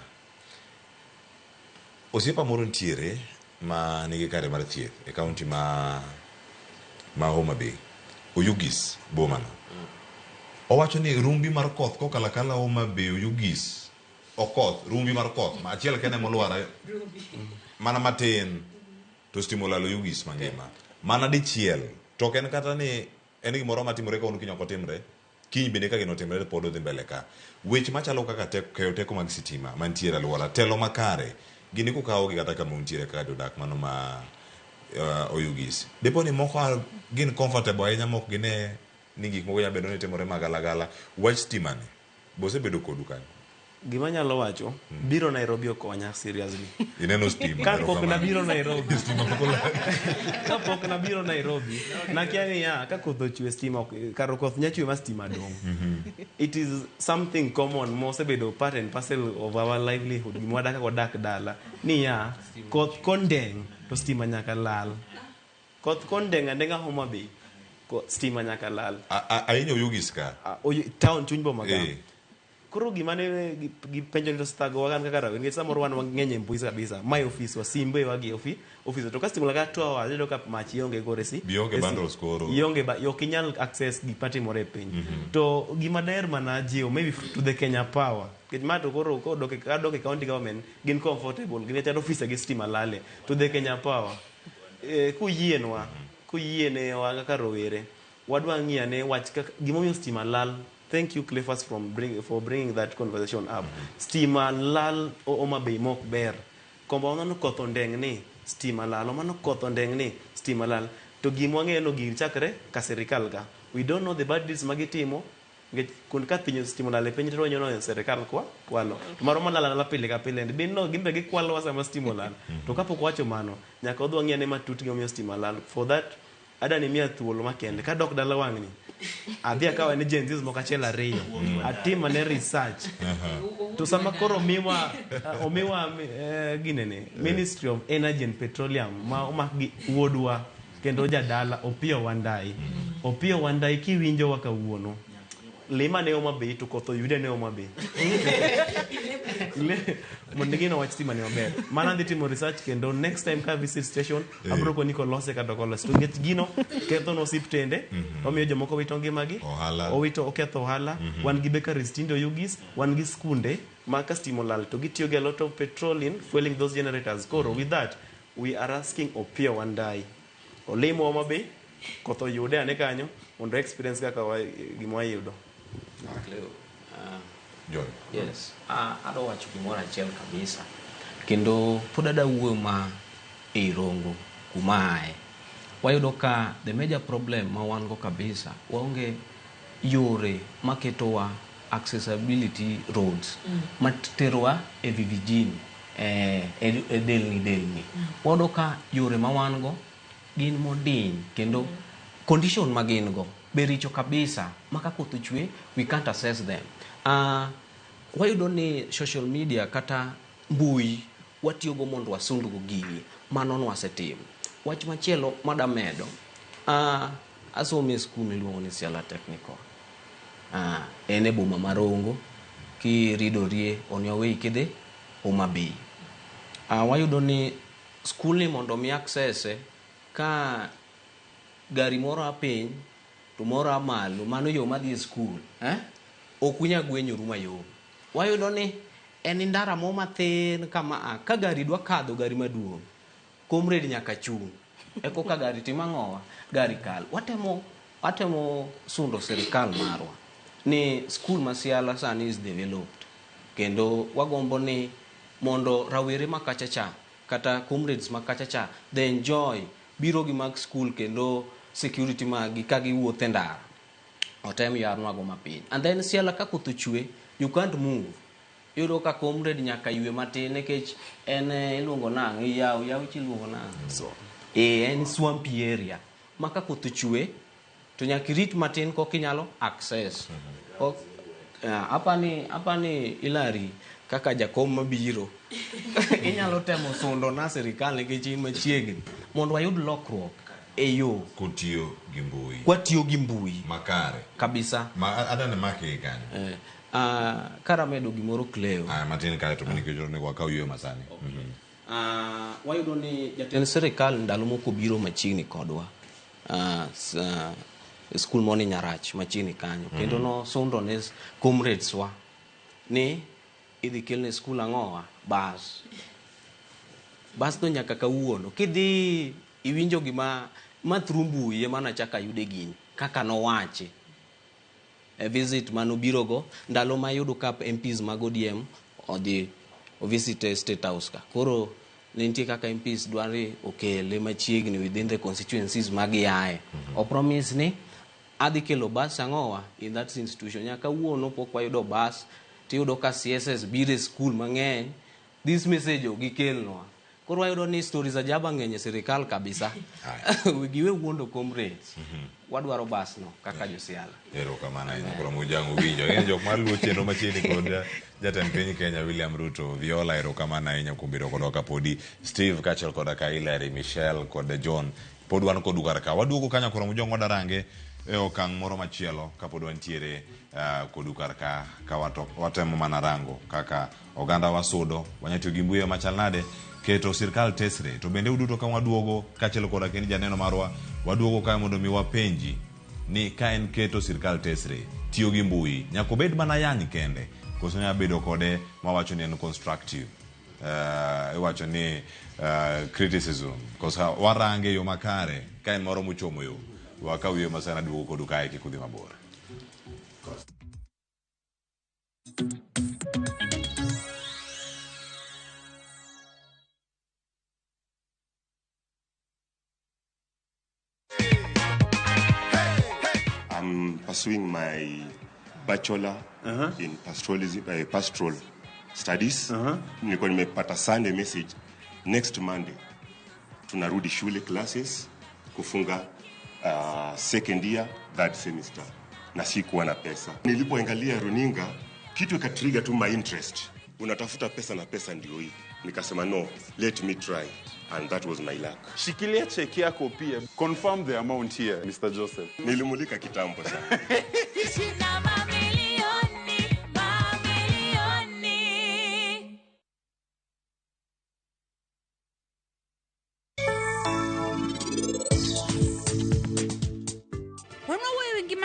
Speaker 2: Osiepa moro nitiere ma nigi kare mar thieth e kaunti ma Homa Bay. Oyugis boma no. Owacho ni rumbi mar koth kokala kala Homa Bay Oyugis. Okoth, rumbi mar koth, ma achiel kene molwara mana matin to stimo lalo Oyugis mangima. Mana dichiel, to ken kata ni en gimoro matimore ka unukinyo kotimre, kiny bende ka gino timre pod odhi mbele ka. Weche machalo kaka keyo teko mag sitima mantiere alwora, telo makare, gini kukawo gi kata kama untiere kaka jodak mano ma Oyugis. Depo ni moko gin comfortable ahinya, mok gine ni gik moko nyabedo ni timore magalagala. Wach sitima ni, bose bedo kodu kanyo.
Speaker 10: Gima nyalo wacho, biro Nairobi okonya seriously.
Speaker 2: Ineno stima.
Speaker 10: Kapok na biro Nairobi. Kapok na biro Nairobi. Nakia ni ya, ka koth ochwe stima, karo koth nyachwe ma stima dong. It is something common, mosebedo part and parcel of our livelihood. Gima wadaka kodak dala. Ni ya, koth kondeng, to stima nyaka lal. Koth kondeng andenga Homa Bay, stima nyaka lal.
Speaker 2: Ahinyo Oyugis ka?
Speaker 10: Town chuny boma ka. koro gimane gipenjo ni to stago wagan kaka rawen ngech samoro wan wang'eny mbui kabisa my office wa simbe wagi office to customer ka to wa dedo ka mach ionge gore si
Speaker 2: bionge bundles koro
Speaker 10: ionge ba yo kinyal access gi party more piny to gima der mana jio maybe to the Kenya Power kech mato koro ko doke county government gin comfortable gin chado office gi stima lale to the Kenya Power kuyiene wa kaka rowere wadwa ng'iane wach gimomiyo stima lal. Thank you, Cleophas, for bringing that conversation up. Stima lal Homa Bay mok ber. Komba ono kotho ndeng ni stima lal, omano kotho ndeng ni stima lal. To gimo ng'eno gir chakre ka serikal ka. We don't know the bad deeds magitimo. Kun ka pinyo stima lal piny to nyono serikal kwalo. Maro malala la pile ka pile. Dinno gimbe gi kwalo sama stima lal. To kapok wacho mano, nyaka odwa ng'iane matut gimomiyo stima lal. For that, adani miya thuolo makende ka dok dala wang'ni. Adhi akawa ni Gen Z moko achiel ariyo atima ne research to sama koro omiwa ginene Ministry of Energy and Petroleum ma omak gi wuodwa kendo jadala Opiyo Wandayi kiwinjo wa kawuono lima ne Homa Bay to kotho yude ne Homa Bay mondo gino wach stima ne maber mana dhi timo research kendo next time ka visit station abro koni ko lose kata ko lose to ngech gino ketho no siptende omiyo jomoko wito ngimagi owito oketho ohala wan gi bakeries tindo yugis wan gi skunde ma ka stima lal to gitiyo gi a lot of petrol in fueling those generators koro with that we are asking Opiyo Wandayi olimo Homa Bay kotho yude ane kanyo mondo experience kaka gimo ayudo.
Speaker 19: John. Yes. Ado wacho gimoro achiel kabisa. Kendo pod ada wuoyo ma Irongo kumae. Wayudo ka the major problem ma wan go kabisa waonge yore maketowa accessibility roads materowa e vijijini e delni. Wayudo ka yore ma wan go gin modin kendo condition ma gin go bericho kabisa maka koth chwe we can't assess them. Wayudo ni social media kata mbui watiyogo mondo wasundgo gigi mano wasetimo. Wach machielo madamedo asomo e skul miluongo ni Siala Technical ene boma marongo kiridorie onyawe kidhe Homa Bay. Wayudo ni skul ni mondo mi access ka gari moro apiny to moro amalo mano yo madhi skul okunya gwenyo ruma yo. Wayudo ni en ndara mo mathin kama ka gari dwa kadho gari maduong komred nyaka chung eko ka gari timang'owa gari kal. Watemo sundo serikal marwa ni skul ma Siala sani is developed kendo wagombo ni mondo rawere makachacha kata comrades makachacha they enjoy biro gi mag skul kendo security magi ka giwuothe ndara otem yarnwa go mapiny. And then Siala ka koth chwe you can't move. Yudo ka comrade nyaka ywe matin nekech en iluongo nang yaw chiluongo nang so en swampy area maka koth chwe to nyaka rit matin ko kinyalo access. Apani Ilari kaka jakom mabiro inyalo temo sundo na serikal nekech in machiegni mondo wayud lokruok eyo kwatiyo gi mbui
Speaker 2: makare
Speaker 19: kabisa
Speaker 2: adane make gani
Speaker 19: karamedo gimoro Cleo
Speaker 2: matin kare to manike ne wakao yo masani
Speaker 19: wayudo ni jatend serikal ndalo moko biro machiegni kodwa skul moni Nyarach machiegni kanyo kendo no sundo ne comrades wa ni idhi kelne skul ang'owa bas to nyaka kawuono kidhi iwinjo gima mathrumbu ye mana chaka yude gini kaka no wache visit manobiro go ndalo mayudo kap MPs mag ODM odhi visit State House ka koro nentie kaka MPs dware okele machiegni within the constituencies mag yae o promise ni adhi kelo bus ang'owa in that institution nyaka wuono pok wayudo bus tiyudo ka CSS bire school mang'eny this message ogikelnwa koro wayudo ni stories ajaba ng'eny serikal kabisa giwe wuondo comrades wadwaro bus no kaka jo Siala.
Speaker 2: Erokamano ina koro mujangu winjo en jok maluwo chenro machiegni kod jatend piny Kenya William Ruto. Viola erokamano ina kumbiro kodo ka podi Steve kachel koda ka Hilary Michelle kod John pod wan kod ka waduogo kanya koro mujongo darange e okang' moro machielo kapod wantiere kodu karka ka watemo mana rango kaka oganda wasudo wanyatiyo gi mbui machal nade keto sirkal tesre to bende uduto ka waduogo kaachiel koda keni janeno marwa waduogo kae mondo mi wapenji ni ka en keto sirkal tesre tiyo gi mbui nyaka bed mana yang' kende koso nyalo bedo kode mawacho ni en constructive iwacho ni criticism koso warange yo makare ka en moro mochomo yo wakawiyo masana duogo kodu kae kikudhi mabor.
Speaker 8: I'm pursuing my bachelor in pastoral studies. Nilikuwa nimepata Sunday message next Monday tunarudi shule classes kufunga second year third semester na sikuwa na pesa. Nilipoangalia runinga kitu ikatrigger tu my interest. Unatafuta pesa na pesa ndio hii. Nikasema no, let me try, and that was my luck.
Speaker 9: Shikilia cheki yako pia. Confirm the amount here, Mr. Joseph.
Speaker 8: Nilimulika kitambo sana.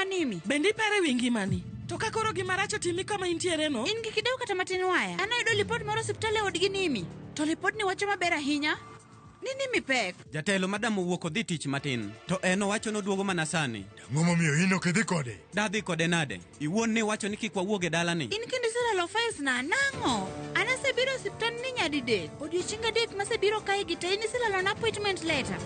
Speaker 6: Nimi bendi pere wingi mani to ka koro gimaracho timi kama intiere no
Speaker 1: in gi kideu kata matin waya anayudo lipot moro hospital e odgi Nimi to lipot ni wacho maber ahinya ni Nimi pek.
Speaker 21: Jatelo madam owuok odhi tich matin to en owacho noduogo mana sani.
Speaker 23: Ang'o momiyo in ok idhi kode?
Speaker 21: Dadhi kode nade? Iwuon ni wacho ni kik wawuog e dalani.
Speaker 1: In kendo iselalo files na nang'o? An asebiro hospital ni nyadidek odiochienge adek masebiro kae gi te in iselalo na appointment letter.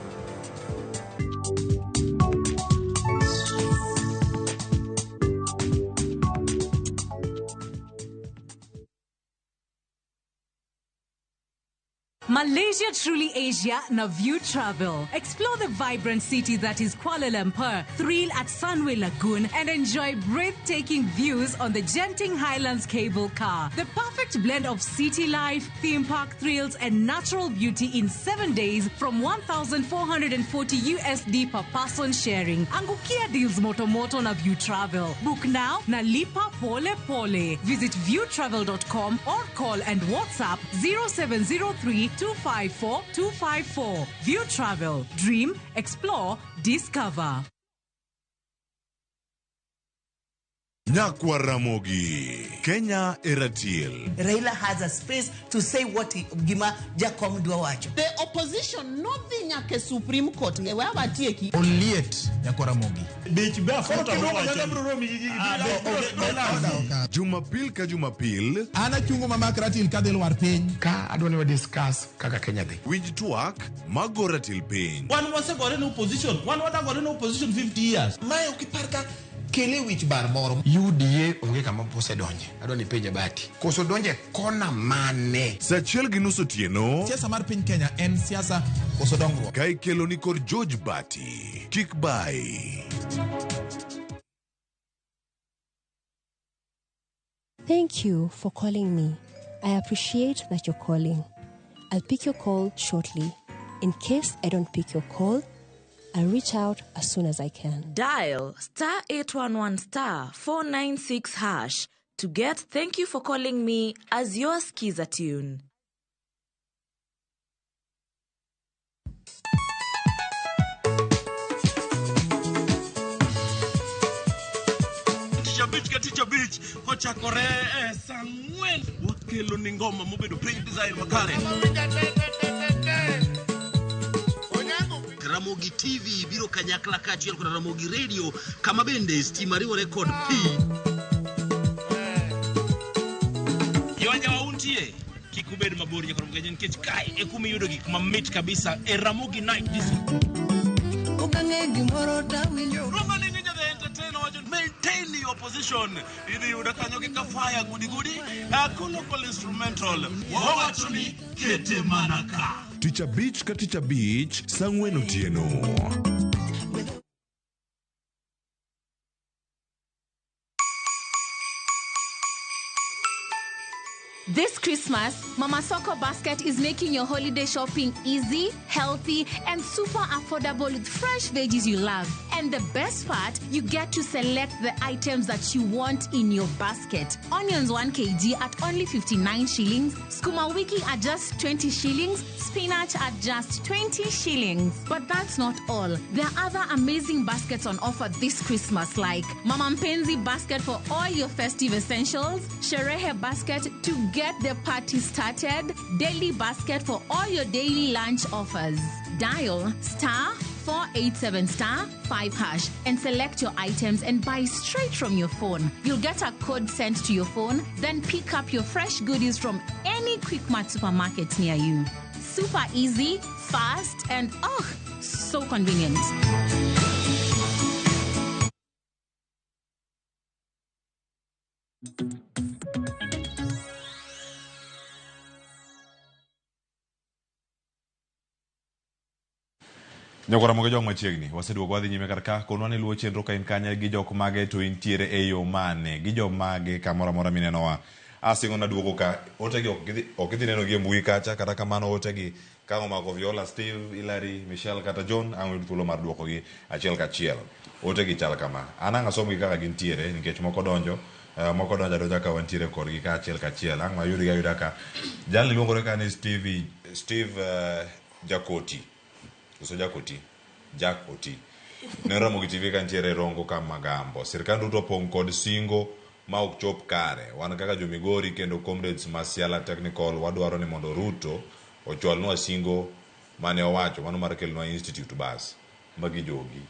Speaker 24: Malaysia truly Asia na View Travel. Explore the vibrant city that is Kuala Lumpur, thrill at Sunway Lagoon, and enjoy breathtaking views on the Genting Highlands cable car. The perfect blend of city life, theme park thrills, and natural beauty in 7 days from $1,440 USD per person sharing. Angukia deals motomoto na View Travel. Book now na lipa pole pole. Visit viewtravel.com or call and WhatsApp 0703-254-254. View Travel. Dream, explore, discover.
Speaker 20: Nyakwa Ramogi, Kenya Eratiel.
Speaker 25: Raila has a space to say what Gima Jacom Duawacho.
Speaker 26: The opposition, nothing nyake Supreme Court. Ngewa batieki.
Speaker 23: Oliet Nyakwa Ramogi.
Speaker 25: Beach
Speaker 23: Bafuta
Speaker 20: Jumapil ka Jumapil.
Speaker 23: Ana chungo mama Ratil kadel war piny. Ka adwani wa discuss kaka Kenya dhi.
Speaker 20: Winj twak magoratil piny.
Speaker 26: One was a gotten opposition. One was a gotten opposition 50 years.
Speaker 23: Mayo kiparka kele wich bar moro. UDA onge kama pose donje. Adwani penja bati. Koso donje kona mane.
Speaker 20: Sachiel gi nus otieno.
Speaker 23: Siasa mar piny Kenya en siasa koso dongruok.
Speaker 20: Kai kelo ni kod George Bati. Kik bai.
Speaker 27: Thank you for calling me. I appreciate that you're calling. I'll pick your call shortly. In case I don't pick your call, I'll reach out as soon as I can.
Speaker 28: Dial *811*496# to get "Thank you for calling me" as your skiza tune.
Speaker 26: Teacher Beach, ochakore sangwen wakelo ni ngoma mobedo pink design makare. Ramogi TV biro kanyakla kaachiel kod Ramogi Radio kama bende stima riwore kod P. Yawanya wauntie kikubed mabor nyaka Ramogi nikech kae e kuma yudo gik mamit kabisa e Ramogi Night this.
Speaker 25: Ukange gimoro tawinjo.
Speaker 26: Romani ninja the entertainer wajon maintain your position. Idi yuda kanyo kika fire gudi local instrumental. Wawachoni kete manaka.
Speaker 20: Teacher Beach ka Teacher Beach sangwen otieno.
Speaker 1: This Christmas Christmas, Mama Soko Basket is making your holiday shopping easy, healthy, and super affordable with fresh veggies you love. And the best part, you get to select the items that you want in your basket. Onions 1 kg at only 59 shillings, Skuma wiki at just 20 shillings, spinach at just 20 shillings. But that's not all. There are other amazing baskets on offer this Christmas, like Mama Mpenzi basket for all your festive essentials, Sherehe basket to get the party started, Daily basket for all your daily lunch offers. Dial *487*5# and select your items and buy straight from your phone. You'll get a code sent to your phone, then pick up your fresh goodies from any Quickmart supermarket near you. Super easy, fast, and so convenient.
Speaker 2: Nyokora moge jong machiegni waseduogo wadhi nyime karka konwani luo chenro ka in kanya gi jok mage to intiere e yo mane gi jok mage kamoro amora minenowa asingo na duogo ka otegi ok idhi neno gi mbui kacha kata kamano otegi ka omako Viola, Steve, Hilary, Michelle kata John ang thuolo mar duoko gi achiel kachiel. Otegi chal kama an ang asom gi kaka gintiere nikech moko donjo ka wantiere korgi ka achiel kachiel ang mayudi ayuda ka jal luongore ka ni Steve Jakoti. So Jack Oti. Nera mogi TV kantiere Rongo ka Magambo. Sirkal duto pong kod singo ma ok chop kare. Wan kaka jo Migori kendo comrades Masiala Technical wadwaro ni mondo Ruto ochwalnwa singo mane owacho mano mar kelnwa institute bas. Magi jogi.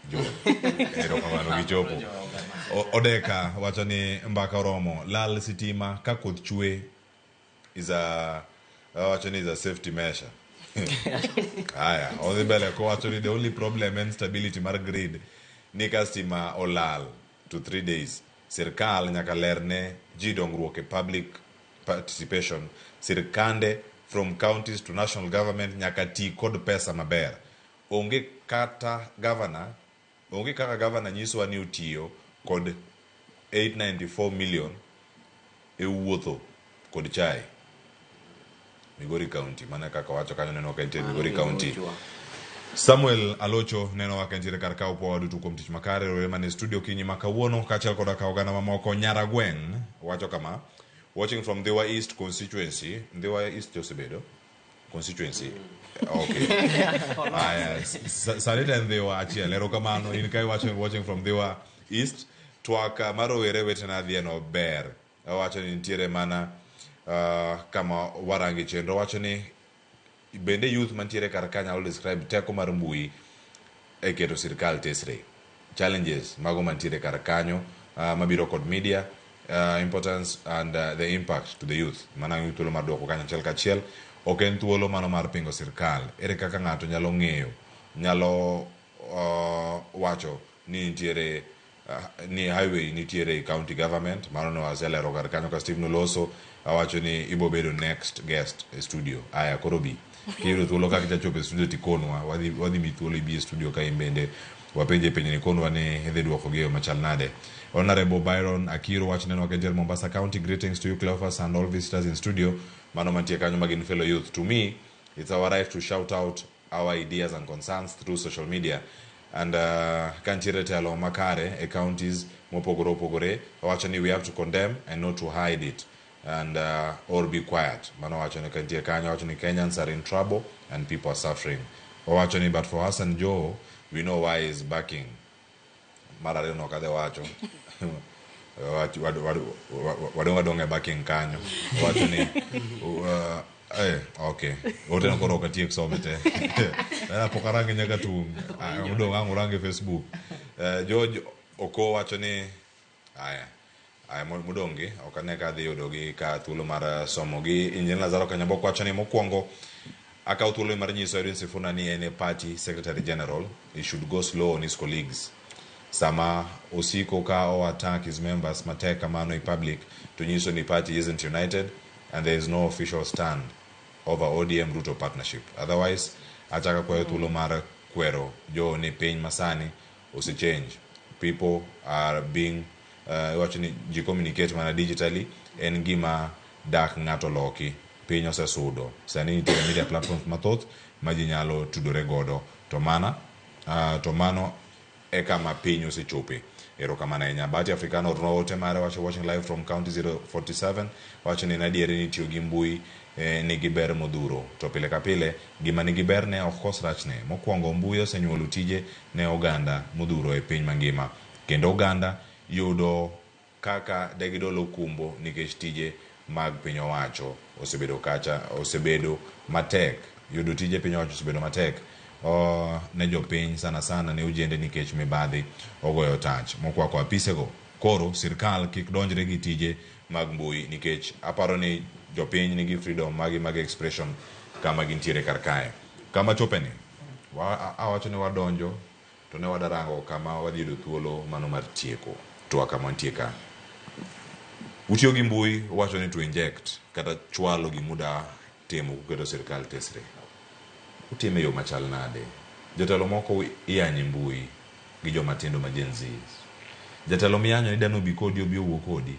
Speaker 2: Ero kamano gichopo. Odeka wacho ni mbaka oromo lal sitima ka koth chwe wacho ni is a safety measure. Aya, odhibele ko actually the only problem and stability mar grid ni kastima olal to 3 days. Sirkal nyaka lerne ji dongruok e public participation. Sirkande from counties to national government nyaka ti kod pesa maber. Onge kaka governor nyiswa ni utiyo kod 894 million e wuotho kod chai. Migori County, mana kaka wacho kanyo neno ka Migori County. Samuel Alocho neno waka ntiere karka upo wadutu kuom tich makare rowe mane studio kinyi makawuono kachel koda ka oganda mamoko Nyaragwen wacho kama watching from Dhiwa East constituency. Dhiwa East Josebedo constituency. Okay. Salita Dhiwa achiel ero kamano in kai watching from Dhiwa East twaka marowere wetena dhieno ber. Wacho ni ntiere mana kama warangi chenro wacho ni bende youth mantiere karka nyalo describe teko mar mbui e keto sirkal tesre challenges mago mantiere karkanyo mabiro kod media importance and the impact to the youth mana thuolo mar duoko kanyo achiel kachiel ok en thuolo mano mar pingo sirkal ere kaka ng'ato nyalo ng'eyo nyalo wacho ni nitiere ni highway nitiere county government mano no azelero karkanyo ka Steve Noloso awacho ni ibo bedo next guest e studio aya korobi kiro thuolo kaka chachope studio tikonwa wadhi mi thuolo ibi studio ka imbende wapenje penye ni konwa ne hedhe duoko geo machal nade. Honorable Byron Akiro wach neno wakentiere Mombasa County. Greetings to you Cleophas and all visitors in studio mano mantie kanyo magin fellow youth. To me it's our right to shout out our ideas and concerns through social media and kantiere telo makare e counties mopogore wacho ni we have to condemn and not to hide it and or be quiet. Mano wacho ni kantie kanyo wacho ni Kenyans are in trouble and people are suffering. Wacho ni but for Hassan Joho we know why he's backing. Marare no kade wacho. Wadonga backing kanyo. Wacho ni okay. Wote no koroka tie kusomete. Na pokarange nyaka tu udonga ngurange Facebook. George Oko wacho ni aya mudongi okaneka dhi yudogi ka thuolo mar somogi. Injin Lazaro Kanyabok wacho ni mokwongo aka thuolo mar nyiso Edwin Sifuna ni ene party secretary general, he should go slow on his colleagues. Sama osiko ka o attack his members mateka mano in public to nyiso ni party isn't united and there is no official stand over ODM Ruto partnership. Otherwise achaka kwa thuolo mar kwero jo ni piny masani osi change. People are being watching ji communicate mana digitally en gima dak ngato loki piny osesudo. Sani nitie media platforms mathoth ma ji nyalo tudore godo, to mano e kama piny osechope. Erokamano ahinya. Bahati Africano orno ote mare wacho watching live from County 047 wacho ni nadiere ni tiyo gi mbui nigi ber modhuro, to pile ka pile gima nigi ber ne ok kos rachne. Mokwongo mbui osenyuolo tije ne oganda modhuro e piny mangima, kendo oganda yudo kaka degidolo kumbo nikech tije mag piny owacho osebedo matek. Yudo tije piny owacho osebedo matek ne jopiny sana ne ujende nikech mibadhi ogoyo tach. Mokwako apisego koro sirkal kik donjre gi tije mag mbui, nikech aparo ni jopiny nigi freedom mag expression kama gintiere kar kae. Kama chopeni awacho ni wadonjo to ne wadarango kama wadhi yudo thuolo mano mar tieko to kama nitie ka. Utiyo gi mbui wacho ni to inject kata chwalo gi muda temo kuketo sirkal tesre. Utime yo machal nade? Jotelo moko iyanyi mbui gi joma tindo ma Gen Z. Jatelo miyanyo ni dano bi kodi obi owuo kodi.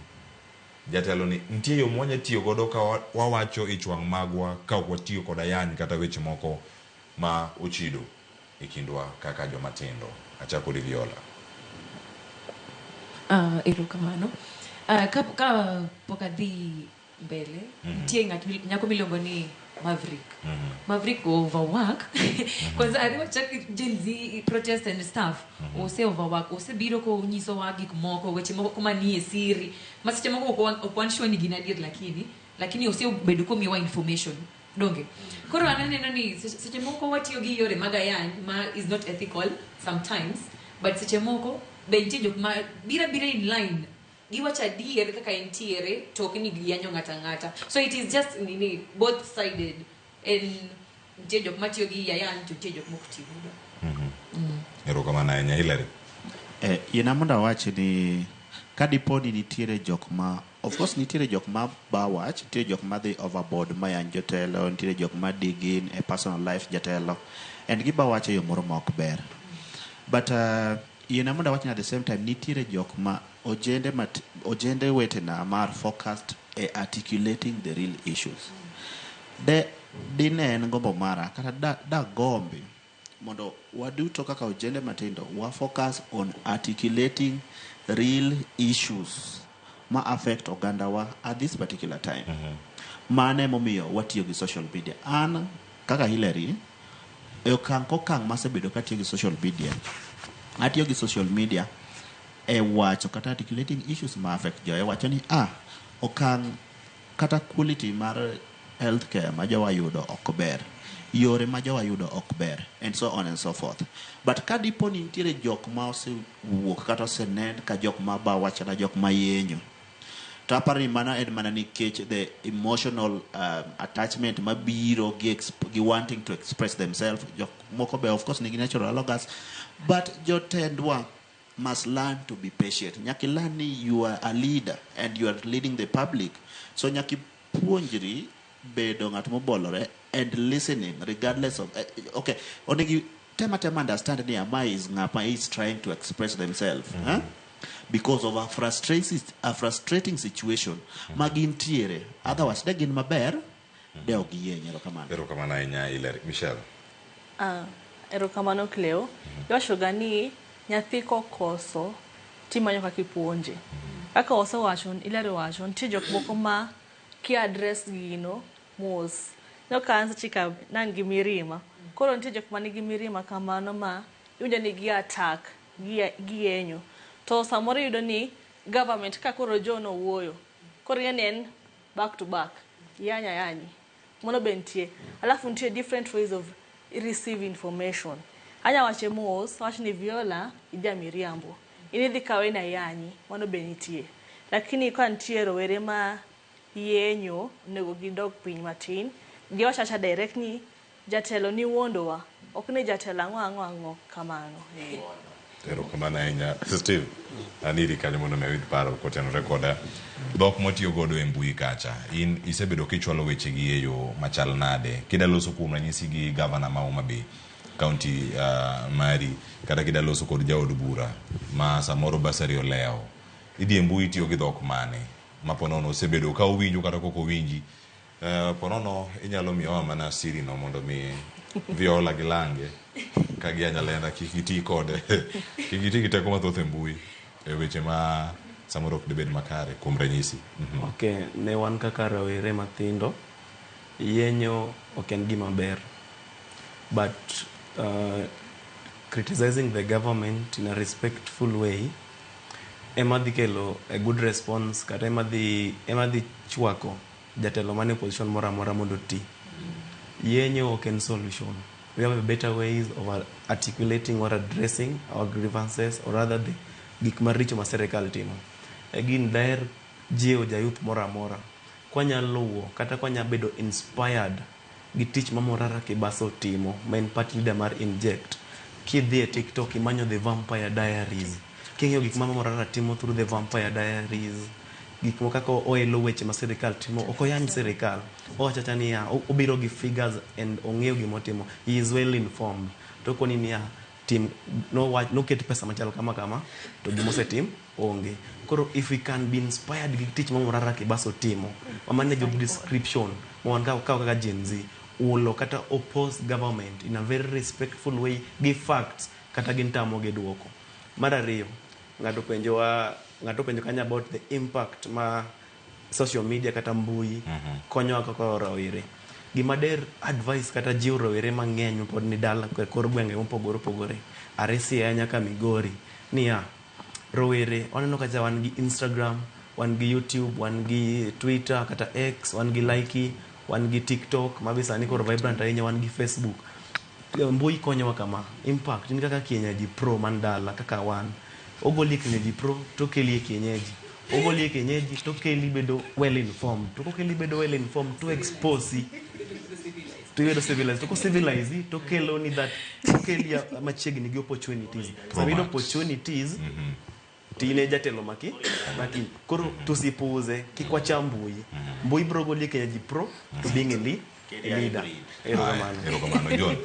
Speaker 2: Jatelo ni nitie yo mwanya tiyo godo ka wawacho ichwang' magwa ka watiyo koda yanyi kata weche moko ma uchido ikindwa kaka joma tindo. Achako di Viola.
Speaker 11: Erokamano. Ka pokadhi mbele, nitie nyako miluongo ni Maverick. Maverick overwork. Kwanza ariwa chaki Gen Z protest and stuff. Ose overwork. Ose biro ko nyiso wa gik moko. Weche moko kuma niye siri. Masiche moko okwanshwa ni ginadir lakini ose bedo ko miwa information. Donge. Koro ananeno ni seche moko watiyo gi yore magayan ma is not ethical sometimes. But seche moko benchi jok ma bira in line. Giwacha diere kaka entiere tokni giyanyo ngata. So it is just both sided, and jok matiyo gi yayan to jok moko tiyo.
Speaker 2: Erokamano ahinya. Hilary.
Speaker 18: Yena mondo awach ni kadiponi nitiere jok ma, of course nitiere jok ma bawach, nitiere jok ma dhi overboard mayan jotelo, nitiere jok ma dig in a personal life jatelo, and gibawacho yo moro ma ok ber. But yena mondo awach ni at the same time nitiere jok ma ojende wetena mar focused articulating the real issues. Dine en gombo mara kata da gombi mondo waduto kaka ojende matindo wa focus on articulating real issues ma affect oganda wa at this particular time. Mane momiyo watiyo gi social media. An kaka Hilary okang' masebedo katiyo gi social media. Atiyo gi social media wacho kata articulating issues ma affect joe. Wacho ni okang' kata quality mar healthcare ma jowa yudo ok ber, yore ma jowa yudo ok ber, and so on and so forth. But kadipo ni nitiere jok ma osewuok kata osenend ka jok ma bawacho na jok ma yenyo, to aparo ni mana en mana nikech the emotional attachment ma biro gi wanting to express themselves. Jok moko be of course nigi natural organs, but jotendwa must learn to be patient. Nyaki learn ni you are a leader and you are leading the public. So nyaki puonjri bedo ng'at mobolore and listening regardless of okay. Onegi tema understand ni ama is ng'apa is trying to express themselves. Because of a frustrating situation magintiere. Otherwise de gin maber de ogiyenye.
Speaker 2: Erokamano ahinya Hilary. Michelle.
Speaker 12: Erokamano Cleo. Yoshoga ni nyathi kokoso timanyo kaka ipuonje. Kaka osewacho Hilary wacho nitie jok moko ma ki address gino mos. No kanza chika nangi mirima. Koro nitie jok ma nigi mirima kamano ma yudo ni gi attack gi yenyo. To samoro yudo ni government ka koro jono wuoyo. Koro en back to back. Yanyi. Mono bentie. Alafu nitie different ways of receive information. Anya wache mos, wache ni Viola idia miriambo. Inidhi kawe na yanyi, mono benitie. Lakini kwa nitie rowere ma yenyo nego gidog piny matin. Giwachacha direct ni jatelo ni wondowa. Okne jatelo ang'o kamano.
Speaker 2: Erokamano ahinya. Steve, aniri kanyo mondo mewid paro kotenore koda dhok motiyo godo e mbui kacha. In isebedo kichwalo weche gi e yo machal nade. Kida loso kuom ranyisi gi governor ma Homa Bay County mari kata kida loso kod jaod bura ma samoro basari oleo. Idhi e mbui tiyo gi dhok mane? Maponono osebedo ka owinjo kata koko winji Ponono inyalo miyowa mana siri no mondo mi Viola gi Lange ka gi anyalenda kikiti kode kikiti kiteko mathoth e mbui e weche ma samoro ok debed makare kuom ranyisi.
Speaker 10: Okay, ne wan kaka rawere mathindo yenyo ok en gima ber, but criticizing the government in a respectful way ema dhi kelo a good response kata ema dhi chwako jatelo mane position mora mora mondo ti. Yenyo ok en solution. We have better ways of articulating or addressing our grievances or rather the gik maricho ma serikal timo. Again, daer jiwo jayuth mora mora kwanyalo wuo kata kwanya bedo inspired gi tich ma Morara Kibaso timo, main party leader mar Inject. Kidhi e TikTok imanyo The Vampire Diaries, king'eyo gik ma Morara timo through The Vampire Diaries, gik mo kaka oelo weche ma serikal timo, ok oyany serikal, owacha ni ya obiro gi figures and ong'eyo gimo timo, he is well informed. To koni ni ya team no ket pesa machal kama to gimo setim onge. Koro if we can be inspired gi tich ma Morara Kibaso timo, mamane job description mo wan kaka Gen Z ulo kata oppose government in a very respectful way, give facts kata gintamo gi duoko. Mar ariyo, ng'ato penjo kanya about the impact ma social media kata mbui konyo kaka rawere. Gima der advice kata jiwo rawere mang'eny pod ni dala kor gwenge mopogore Aresi nyaka Migori niya rawere oneno kacha wan gi Instagram, wan gi YouTube, wan gi Twitter kata X, wan gi Likey, wan gi TikTok, mabisa ni kor vibrant ahinya, wan gi Facebook. Mbui konyowa kama impact ni kaka kienyeji pro mandala kaka wan ogoli kienyeji pro to keli kienyeji, ogoli kienyeji to keli bedo well informed, to keli bedo well informed to expose to you civilize, to civilize to kelo ni that to keli machiegni gi opportunities, so opportunities teenager telo maki koro tusipuze kikwacha mbui brogoli kienyeji pro to being a leader.
Speaker 2: Erokamano John,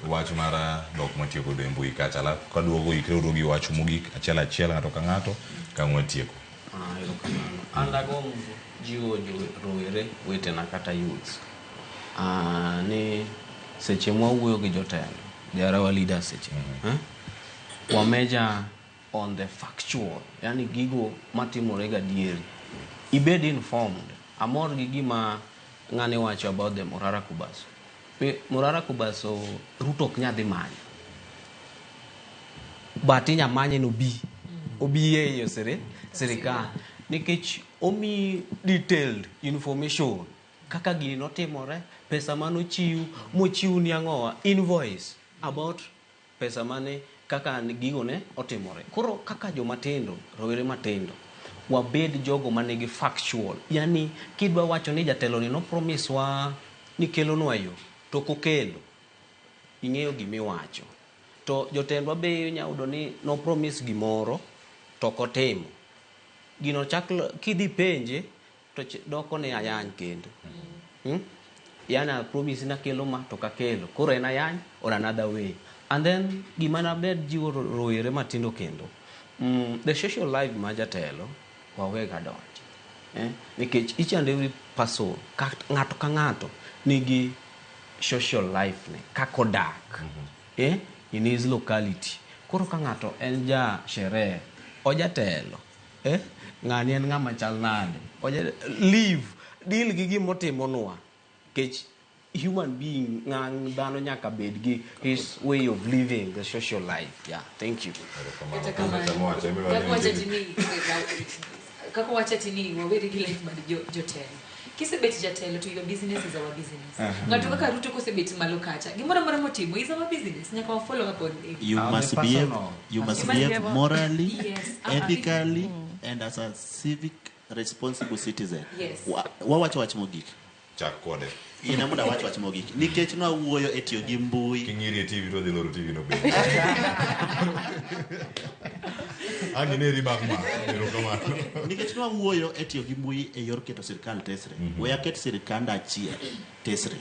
Speaker 2: wach mara dok matieko do mbui kacha ka duogo ikero gi wach mogik achiel ng'ato ka ng'ato ka mwatieko.
Speaker 19: Erokamano. Andago jiwo rowere wetena kata youths. Ni seche mwawuoyo gi jotelo, they are our leaders seche. Wameja on the factual, yani gigo matimore gadieri. Ibed informed. Amor gi gima ng'ane wacho about the Morara Kubaso. Morara Kubaso Ruto ok nyadhi manyo. But inya manye no obi ye serikal nikech omi detailed information kaka gino timore, pesa manochiw, mochiw ni ang'owa, invoice about pesa mane kaka gigo ne otimore. Koro kaka joma tindo, rowere matindo, wabed jogo manigi factual. Yani kidwa wacho ni jatelo ni no promise wa ni kelo nwa yo to kokelo, ing'eyo gimi wacho. To jotendwa be nyaudo ni no promise gimoro to kotimo. Gino chaklo kidhi penje to doko ne ayany kendo. Yana promise na kelo ma to kakelo. Koro en ayany or another way. And then gima na bed jiwo rowere matindo kendo. The social life ma jatelo wawega donje. Nikech each and every person, ng'ato ka ng'ato nigi social life ne kakodak in his locality. Koro ka ng'ato en ja sherehe ojatelo ng'ani en ng'ama chal nade live deal gi gimotimo nwa kech human being dhano nyaka bed gi his way of living the social life. Yeah, thank you.
Speaker 11: Kako wacha tini waweri gi life mad jotelo kisebeti jatelo to your business is our business. Ng'ato kaka Ruto kosebeti malo kacha gimoro moro motimo is our business, nyaka follow up on it.
Speaker 18: You must behave morally, yes, ethically and as a civic responsible citizen.
Speaker 11: Yes.
Speaker 18: Wach mogik
Speaker 2: chak kode
Speaker 18: ina muda wach mogik nikech no wuoyo etio gi mbui
Speaker 2: kingiri TV to dhi loro TV no be agineri bakma erokamano
Speaker 18: nikech no wuoyo etio gi mbui e yor keto sirkal tesre we aket sirkanda achiel tesre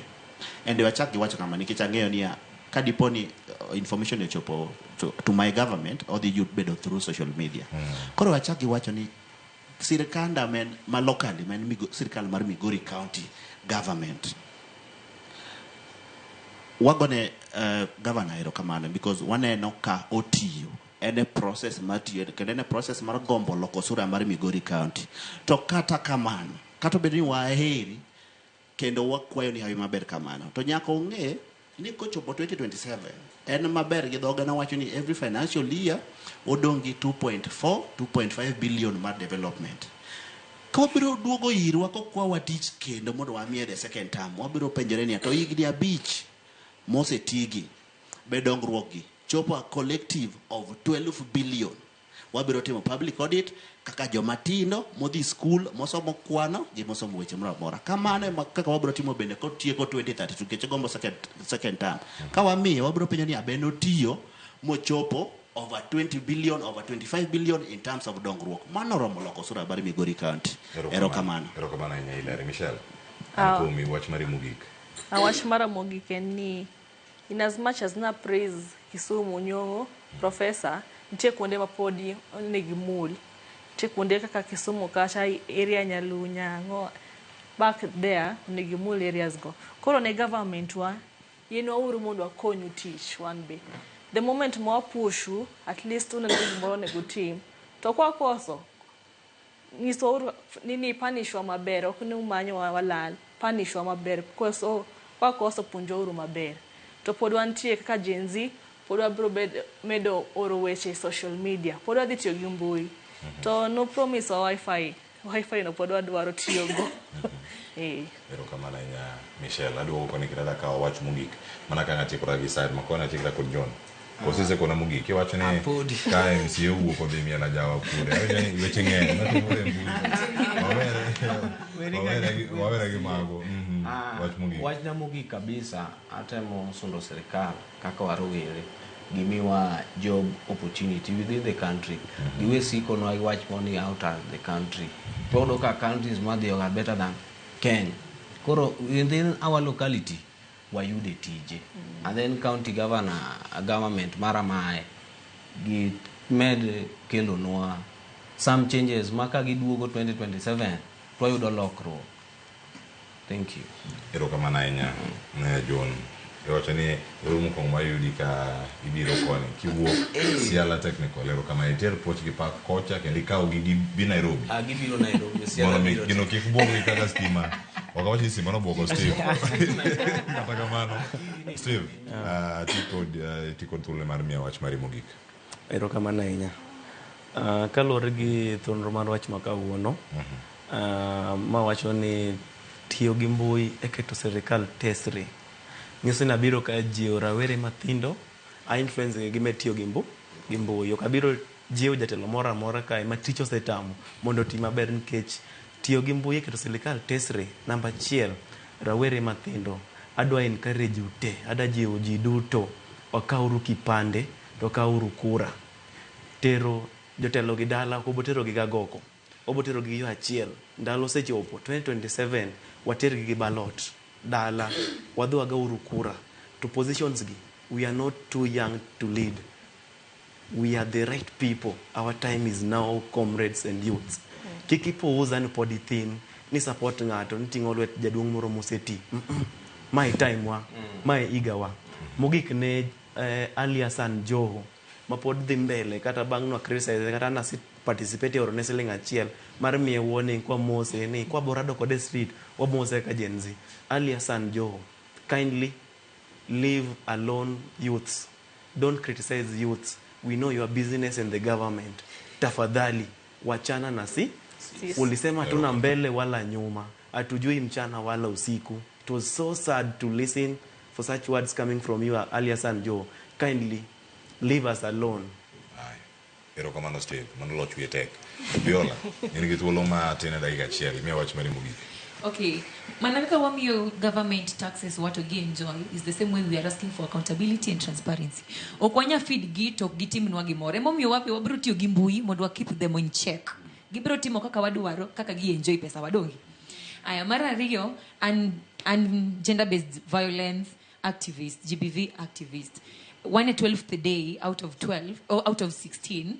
Speaker 18: ende wachak gi wacho kama nikech ang'eyo ni ka diponi information ochopo to my government or the youth bedo through social media koro wachak gi wacho ni sirkanda men ma locally men sirkal mar Migori County government. Wagone governor erokamano because waneno ka otiyo ene process matiyo kendo ene process mar gombo loko sura mar Migori County. To kata kamano, kata bedo ni waheri kendo wakwayo ni hawi maber kamano. To nyaka ong'e ni kochopo 2027 en maber gi dhoga na wacho ni every financial year odongi 2.5 billion mar development. Ka wabiro duogo irwa kokwa watich kendo mondo wamiye the second term, wabiro penjore ni to higni 5 mosetigi be dongruok gi chopo a collective of 12 billion. Wabiro timo public audit kaka jomatindo modhi school mosomo kwano gi mosomo weche moro amora. Kamano kaka wabiro timo bende kotieko 2032 keche gombo second term. Ka wamiye wabiro penjo ni abeno tiyo mochopo over 20 billion, over 25 billion in terms of dongruok. Mano romo loko sura bari Migori County. Erokamano.
Speaker 2: Erokamano nya Hilary. Michelle. Ankomi wach mari mogik.
Speaker 12: Wach mara mogik en ni in as much as na praise Kisumu Nyong'o professor, nitie kuonde mapodi onegi mul. Nitie kuonde kaka Kisumu kacha area Nyalunya ngo back there onegi mul areas go. Koro ne government wa yeno uru mondo akonyu teach one be. The moment more pushu at least una ngombo nego team. To kwa koso niso nini punishwa maber ok ni umanyo walal punishwa maber koso kwa koso punjo uru maber. To pod wantie kaka Gen Z pod wabro medo oro weche social media pod wadhi tiyo gi mbui to no promise wa wifi no pod wadwaro tiyo go.
Speaker 2: Erokamano nya Michelle. Aduogo koni kirada ka wach mogik mana ka ng'ati kora gi side makona chikra kod John. Kosise kona mogik wacho ni ka MCA wuok odhi miela jawa kude aweni weche ng'eny matimore mbui wawere gi mago. Wach mogik.
Speaker 19: Wach na mogik kabisa atemo sundo serikal kaka warowere gimiwa job opportunity within the country. Giwe siko no wach money out of the country. Todo ka countries madhi are better than Kenya. Koro within our locality wayude tije. And then county government mara mae gi med kelo noa some changes maka giduogo 2027 toyudo lokro. Thank you.
Speaker 2: Erokamano nya John. Wacho ni rumo kong mayudi ka ibiro koni kiwuok Siala Technical. Erokamano iter poch gi pak kocha kendo ikaw gi bi Nairobi.
Speaker 19: Gibiro Nairobi. Siala
Speaker 2: biro. Gino kikbuogo gi kaka stima. Wakawachi sima no bwoko Steve. Katakamano. Steve, tiko thuolo mar miya wach mari mogik.
Speaker 10: Erokamano ahinya. Kaluwore gi thonro mar wach ma kawuono, ma wacho ni tiyo gi mbui e keto serikal tesre. Nyiso ni abiro ka jiwo rawere mathindo a influence gi me tiyo gi mbui. Ok abiro jiwo jatelo moro amora kae ma tich osetamo mondo oti maber nikech tiyo gi mbui e keto serikal tesre. Namba 1, rawere mathindo. Adwa encourage ute, ada jiwo ji duto wakauru kipande to kauru kura. Tero jotelo gi dala ko botero gi gagoko. Obotero gi yo achiel. Ndalo sechopo 2027 water gi balot dala wadhi wagauru kura to positions gi. We are not too young to lead. We are the right people. Our time is now, comrades and youths. Kikipuuza ni podi thin ni support ng'ato niting'o lwet jaduong' moro moseti. My time wa, my iga wa. Mogik ne Ali Hassan Joho mapod dhi mbele kata bang' no criticize kata na participate or neseling achiel mar miye warning kwa mose ni kwa borado kode street wa mose ka Gen Z. Ali Hassan Joho, kindly leave alone youths. Don't criticize youths. We know your business and the government. Tafadhali wachana na si. Ulisema tuna mbele wala nyuma. Atujui mchana wala usiku. It was so sad to listen for such words coming from you, Ali Hassan Joho. Kindly leave us alone.
Speaker 2: Erokamano Steve. Mano loch wie tek. Viola, in gi thuolo ma tene dakika achiel. Miya wach mari mogik.
Speaker 11: Okay, manaka wamiyo government taxes what we enjoy is the same way we are asking for accountability and transparency. Okwanya feed gi to gitim nwa gimore. Momiyo wapi wabiro tiyo gi mbui mondo keep them in check. Gibiro timo kaka wadwaro, kaka gi enjoy pesa wadongi. Aya mara riyo and gender-based violence activist, GBV activist. 1/12th day out of 12 or out of 16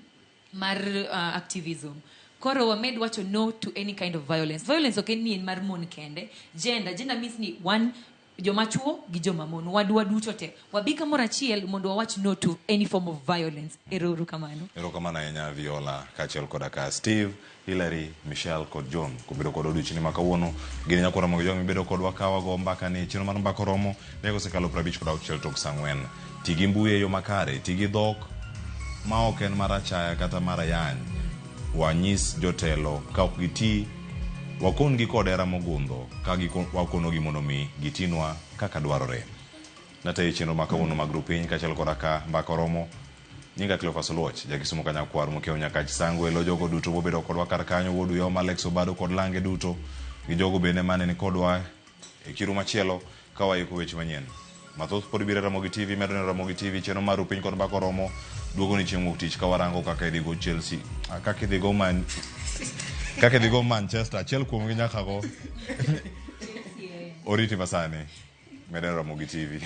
Speaker 11: mar activism. koro wamed wacho no to any kind of violence. Violence ok ni en mar mon kende. Gender means ni one joma chuo gi joma mon wadwa duto te wabi kamoro achiel mondo wawach no to any form of violence. Ero kamano ahinya
Speaker 2: Viola kaachiel koda ka Steve, Hilary, Michelle kod John kubedo kod odiochieng' ma kawuono. Gini nyakora mogo jogi bedo kodwa kawago mbaka ni chino mar mbaka romo nego sekalo 56 tok saa 4. Ti gi mbui e yo makare, ti gi dhok ma ok en mar achaya kata mar ayany. Wanyis jotelo ka ok giti wakon gi kod hera mogundho ka wakonogi mondo mi gitinwa kaka dwarore. Natayo chenro ma kawuono mag grupiny kaachiel koda ka mbaka romo. Nyinga Cleophas Oluoch, jakisumo kanyakwar mokiewo nyaka Chisango elo jogo duto bobedo kodwa kar kanyo, wuodu yo Alex Obado kod Lange duto gi jogo bende mane ni kodwa e kiru machielo ka waiko weche manyien. Mathoth pod biro Ramogi TV, medo ne Ramogi TV chenro mar piny kod mbaka romo duogo ni chieng' wuok tich ka warango kaka idhigo Chelsea, kaka idhigo Manchester, achiel kuom gi nyaka go oriti masani. Medo ne Ramogi TV.